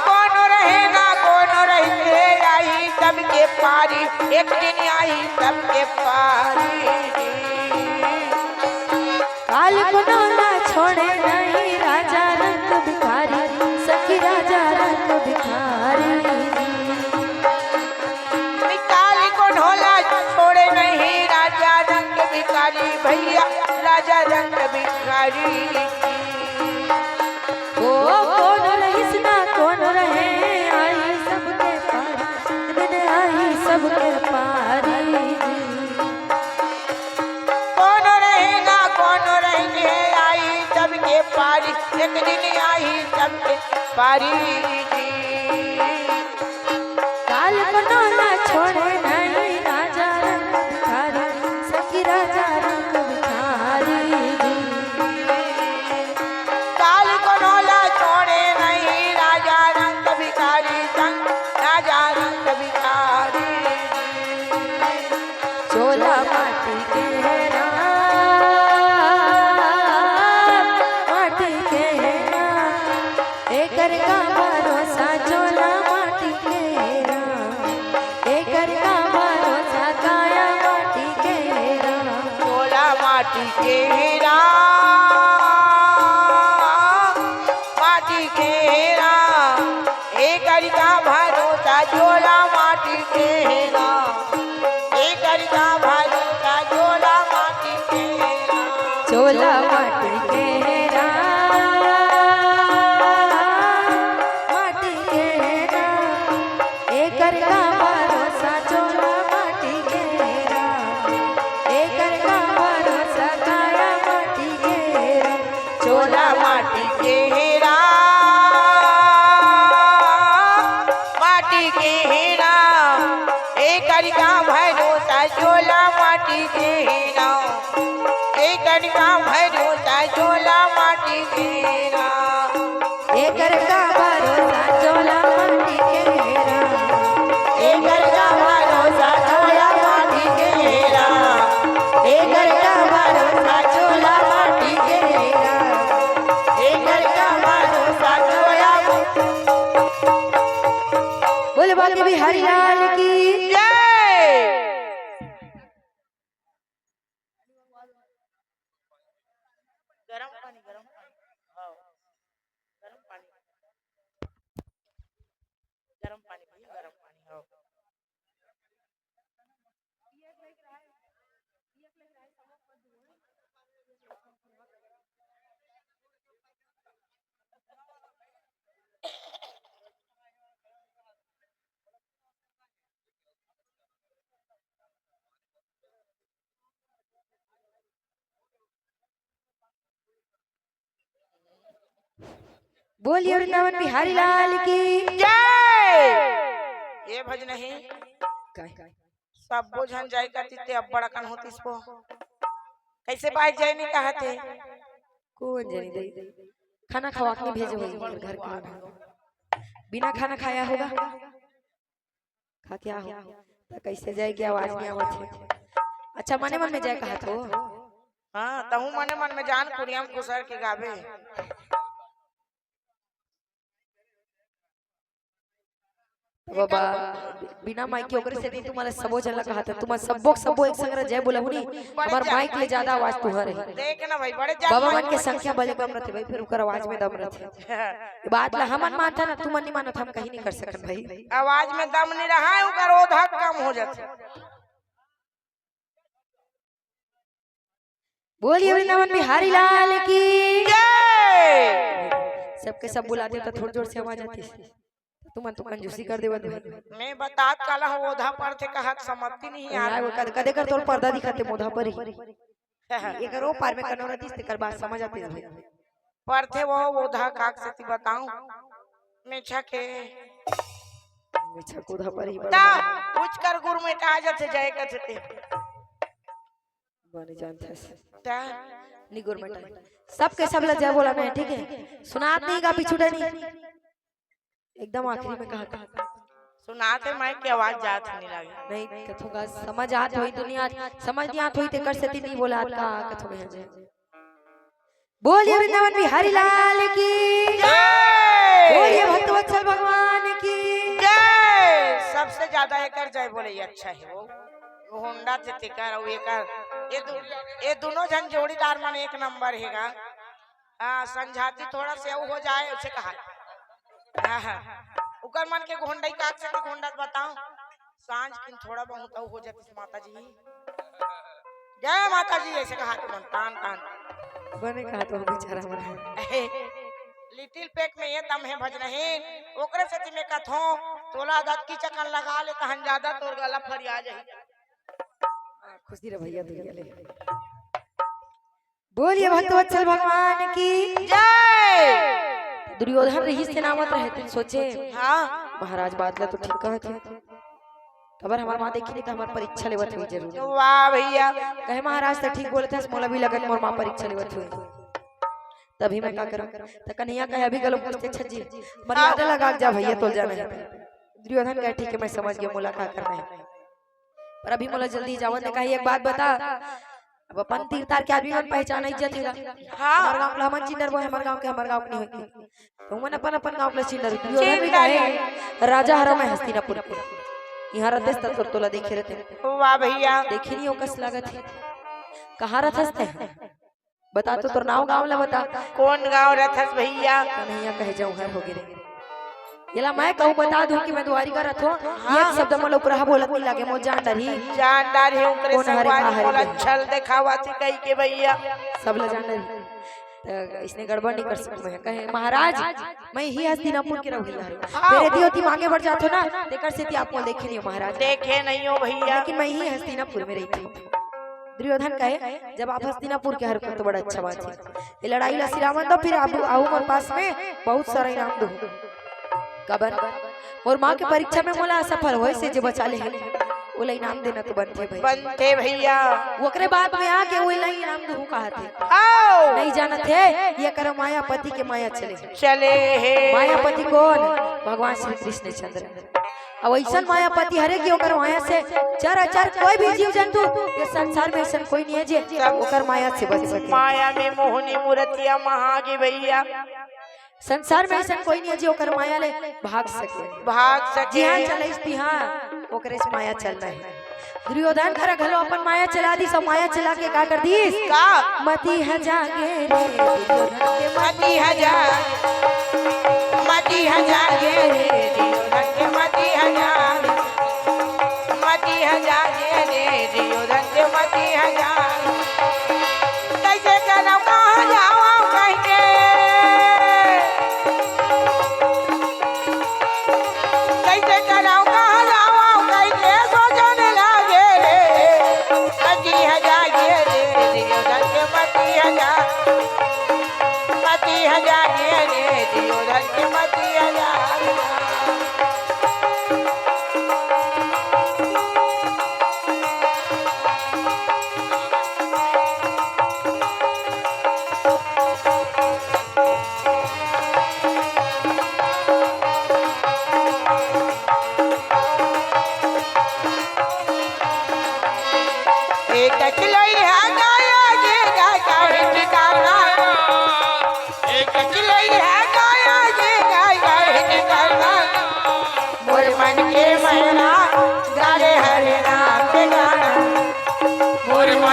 कौन रहेगा कौन रहे आई सबके पारी एक दिन आई सबके पारी काल को ना छोड़े नहीं राजा रंग भिखारी सखी राजा रंग भिखारी काल को ढोला छोड़े नहीं राजा रंग भिखारी भैया राजा रंग भिखारी ओ कौन रहीस ना कौन रहे आई सबके पारी एक दिन आई सबके पारी कौन रहेगा कौन रहेंगे आई सबके पारी एक दिन आई सबके पारी काल को ना छोड़े नहीं राजा रंग भिखारी सखी राजा रंग भिखारी काल को ढोला छोड़े नहीं राजा रंग भिखारी संग राजा रंग भिखारी चोला माटी के माटी के एकर का भरोसा चोला माटी के एकर का भरोसा काया माटी के चोला माटी के हीरा माटी के हीरा एकर का भरोसा चोला माटी के हीरा एकर का भरोसा चोला माटी के हीरा चोला माटी के माटी के एकर का भरोसा चोला माटी के एकर का भरोसा काया माटी के चोला माटी के हीरा माटी के हीरा एकर का भरोसा चोला माटी के हीरा एकर का भरोसा चोला माटी के हीरा एकर का भरोसा चोला माटी के एकर का भरोसा चोला माटी के हीरा एकर का भरोसा चोला माटी के एकर का भरोसा चोला बोल बाकी बिहारी लाल की जय गरम पानी हाँ गरम पानी भैया गरम पानी हाँ बोलिए वृंदावन बिहारी लाल की जय ये भज नहीं सब बोझन जाय करती अब बड़कन होती इसको कैसे बाई जाय नहीं कहते कौन जानी दे खाना खवा के भेजे होई घर के लोग बिना खाना खाया होगा खा क्या हो तो कैसे जाएगी आवाज नहीं आवत है अच्छा मने मन में जाए कहा तो हाँ तहु मने मन में जान कुरियम कुसर के गावे। बाबा बिना माइक के ओकरे से नहीं तुम्हारे सबो जला कहा था तुम सबो एक संग जय बोला हुनी हमार माइक ले ज्यादा आवाज तुहर है। देख ना भाई बड़े जान बाबा मन के संख्या बड़े कम रहते भाई फिर ओकर आवाज में दम रहते। ये बात ला हमन मानता ना तुम नहीं मानत हम कहीं नहीं कर सकत भाई। आवाज में दम नहीं रहा है ओकर ओधा कम हो जाते। बोलिए वृंदावन बिहारी लाल की जय। सबके सब बुलाते तो थोड़ी जोर से आवाज आती है तुम तो कंजूसी कर देवत भाई। मैं बतात काला हो ओधा पर थे कहा समझती नहीं यार। यार वो कदे कर तोर पर्दा दिखाते मोधा पर ही ये करो पार में कनो रहती ते कर बात समझ आती है भाई। पर थे वो ओधा काक से ती बताऊं मैं छके अच्छा कोधा पर ही ता कुछ कर गुरु में आ जाते जाए कहते बने जानते ता निगुर में सबके सब लज्जा बोला मैं ठीक है सुनात नहीं का पिछुड़े नहीं एकदम आखिरी में कहा था सुनाते माइक की आवाज जात नहीं लगी नहीं कथूंगा समझ आत होई दुनिया समझ नहीं आत होई ते कर सती नहीं बोला का कथू में है। बोलिए वृंदावन बिहारी लाल की जय। बोलिए भक्तवत्सल भगवान की जय। सबसे ज्यादा एकर जय बोले ये अच्छा है वो होंडा से तिकर और ये दोनों जन जोड़ीदार मन एक नंबर हैगा। हां संझाती थोड़ा से वो हो जाए उसे कहा उकर मन के घोंडई काट से घोंडा बताऊं सांझ किन थोड़ा बहुत हो जाती माता जी। जय माता जी ऐसे कहा तो मन तान तान बने कहा तो बेचारा मरा लिटिल पैक में ये दम है भज नहीं ओकरे से मैं कथो तोला दत की चकन लगा ले कहन ज्यादा तोर गला फरिया जाई खुशी रे भैया भैया ले। बोलिए भक्तवत्सल भगवान की जय। दुर्योधन रही से नामत रहते सोचे हाँ महाराज बात ला तो ठीक कहा थे खबर हमार मां देखी नहीं तो हमार परीक्षा लेवत हुई जरूर। वाह भैया कहे महाराज तो ठीक बोलते मोला भी लगत मोर मां परीक्षा लेवत हुई तभी मैं का करूं तो कन्हैया कहे अभी गलो पूछते छज्जी मर्यादा लगा जा भैया तोल जाना है। दुर्योधन कहे ठीक है मैं समझ गया मोला का करना है पर अभी मोला जल्दी जावन ने कही एक बात बता अब अपन तीरतार के आदमी मन पहचान इज्जत है हमार गांव हमन चिन्हर वो हमार गांव के नहीं होई तो मन अपन गांव के चिन्हर दुर्योधन भी कहे राजा हरा में हस्तिनापुर यहाँ रहते तत्व तोला देखे रहते। वाह भैया देखे नहीं कस लागत है कहाँ रहते बता तो तोर नाव गांव ला बता कौन गांव रथस भैया कन्हैया कहे जाऊं हर हो गिरे येला मैं कहूं बता दूं कि मैं दुआरी का रथ हूं एक शब्द मन ऊपर बोलत नहीं लागे मो जान डार है ओकरे संगवारी बोला छल दिखावा थी कई के भैया सब ल जान डरी तो इसने गड़बड़ नहीं कर सकते मैं कहे महाराज मैं ही हस्तिनापुर के रहूंगा मेरे दियोती मांगे बढ़ जातो ना देकर से आप को देखे नहीं हो महाराज देखे नहीं हो भैया लेकिन मैं ही हस्तिनापुर में रही थी। दुर्योधन कहे जब आप हस्तिनापुर के हर तो बड़ा अच्छा बात है ये लड़ाई ला सिरावन दो फिर आप आओ मोर पास में बहुत सारा इनाम दो कबर और माँ के परीक्षा में मोला असफल होए से जो बचा ले ओला इनाम देना तो बनते भैया ओकरे बाद में आके ओला इनाम दो कहा थे आओ नहीं जानत है ये करो मायापति के माया चले है मायापति कौन भगवान श्री कृष्ण चंद्र अब ऐसा मायापति हरे की ओकर माया से चर अचर कोई भी जीव जंतु ये संसार में ऐसा कोई नहीं है जे ओकर माया से बच सके। माया में मोहनी मूर्तियां महागी भैया संसार में ऐसा कोई नहीं है जो ओकर माया ले भाग सके जी हां चले इस हां ओकरे से माया चलना है। दुर्योधन कर घलो अपन माया चला दी सब माया चला के का कर दी का मती है जागे रे दुर्योधन के मती है जागे रे दुर्योधन के मती है जागे रे दुर्योधन के मती है जागे कैसे करम कहां जाओ कहके कैसे करम कहां जाओ कहके सोचने लागे रे मती है जागे रे दुर्योधन के मती है जागे रे दुर्योधन के मती है जागे एक खिलौना गाया गे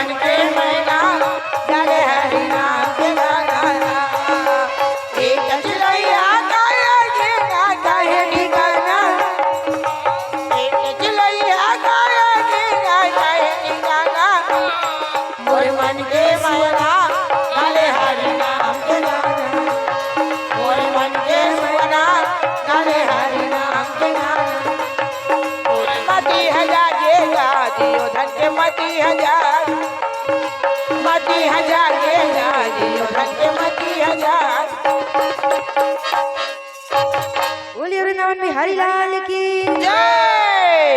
मन के मैना डाले हरि नाम के गाना एक चिड़ैया गाए गीता गाए गाना एक चिड़ैया गाए गीता गाए गाना मोर मन के मैना डाले हरि नाम के गाना मोर मन के मैना डाले हरि नाम के गाना मती हजार गेला दियो धन के मती हजार गेला दियो धन के मती हजार। बोलिए वृंदावन बिहारी लाल की जय।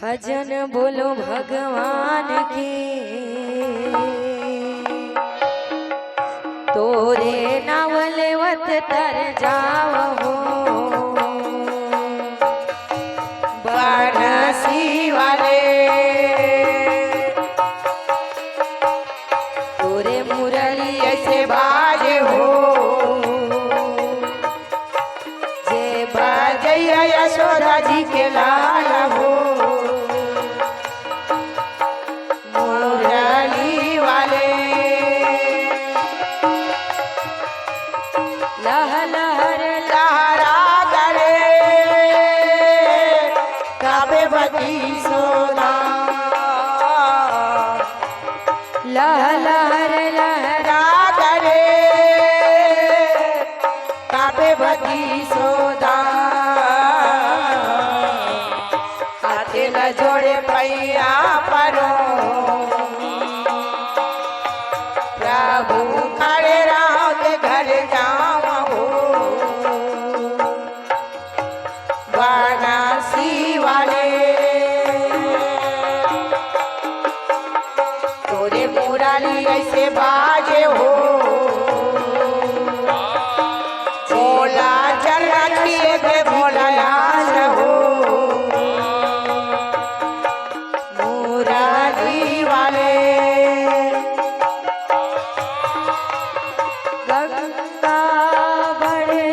भजन बोलो भगवान की तोरे नावलेवत तर जाओ वाराणसी वाले तोरे मुरली ऐसे बाजे हो जे बाजैया यशोदा जी के लाल हो मुरली वाले लह लहर लहरा करे काबे बती सोना लह लहर लहरा लहरा करे काबे बती सोदा हाथे न जोड़े पैया परो प्रभु खड़े राम के घर जाओ वाराणसी वाले तोरे मुरारी ऐसे बाजे हो भोला चला किए थे भोला लाल हो मुरारी वाले गंगा बड़े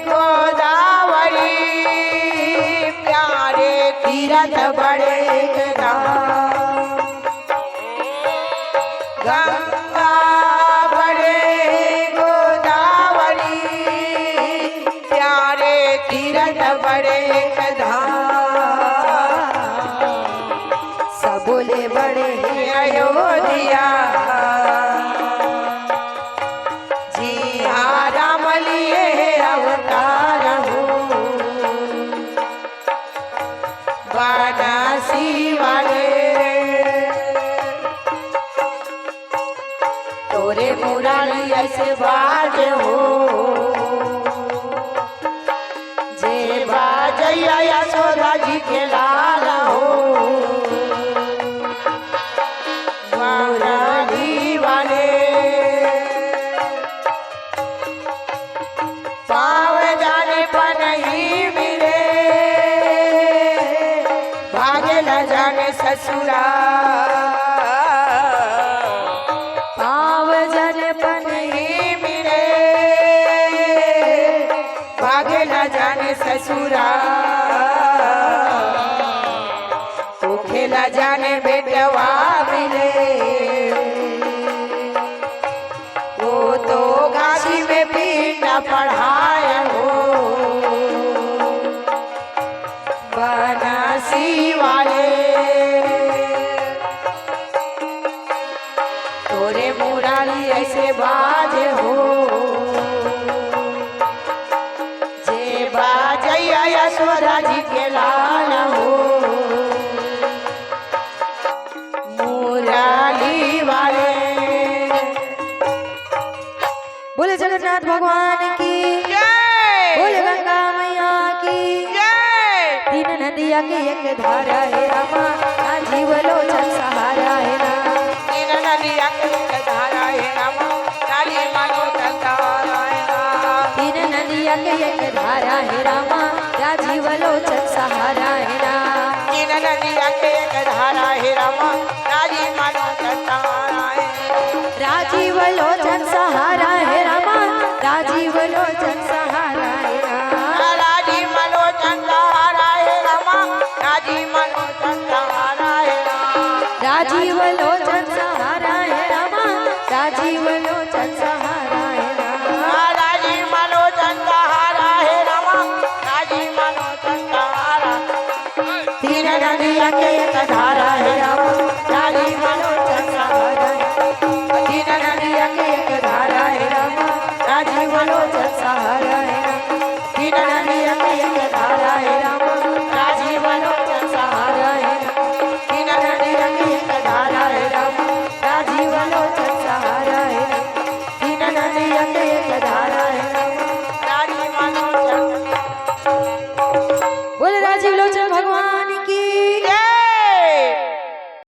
गोदावरी प्यारे तीरथ बड़े नाम गंगा बड़े गोदावरी प्यारे तीरथ बड़े धाम सबोले बड़े अयोध्या जी हाँ राम लिए अवतार हो वाराणसी वाले तोरे मुरारी ऐसे बाज हो जे बाजैया यशोदा जी के लाल हो मुरारी वाले पाव जाने पर नहीं मिले भागे न जाने ससुरा पाव जन पन नहीं मिले भागे न जाने ससुरा तो खेला जाने बेटवा मिले वो तो काशी में पीना पढ़ाए हो वाराणसी वाले तोरे मुरारी ऐसे बाजे हो जे बाजैया यशोदा जी के लाल हो मुरारी वाले बोले जगन्नाथ भगवान की जय बोले गंगा मैया की जय तीन नदिया की एक धारा है रामा ना जीव लोचन सहारा है ना तीन नदिया के धारा है रामा नाली मानो चलता तीन नदिया के एक धारा है रामा ना जीव लोचन सहारा है ना तीन नदिया के एक धारा है रामा नाली मानो चलता राजीव लोचन सहारा है रामा राजीव लोचन सहारा है ना राजी मनो चंदारा है रामा राजीव लोचन सहारा है राम राजीव लोचन सहारा है रामा राजीव लोचन सहारा है रामा राजीव लोचन सहारा है रामा राजीव लोचन सहारा तीन नदियाँ के एक धारा है रामा राजीव लोचन सहारा तीन नदियाँ के एक धारा है रामा राजीव लोचन सहारा है तीन नदियाँ के एक धारा है रामा राजीव लोचन सहारा है तीन नदियाँ के एक धारा है रामा राजीव लोचन सहारा है तीन नदियाँ के एक धारा है रामा राजीव लोचन बोल राजीव लोचन भगवान की जय।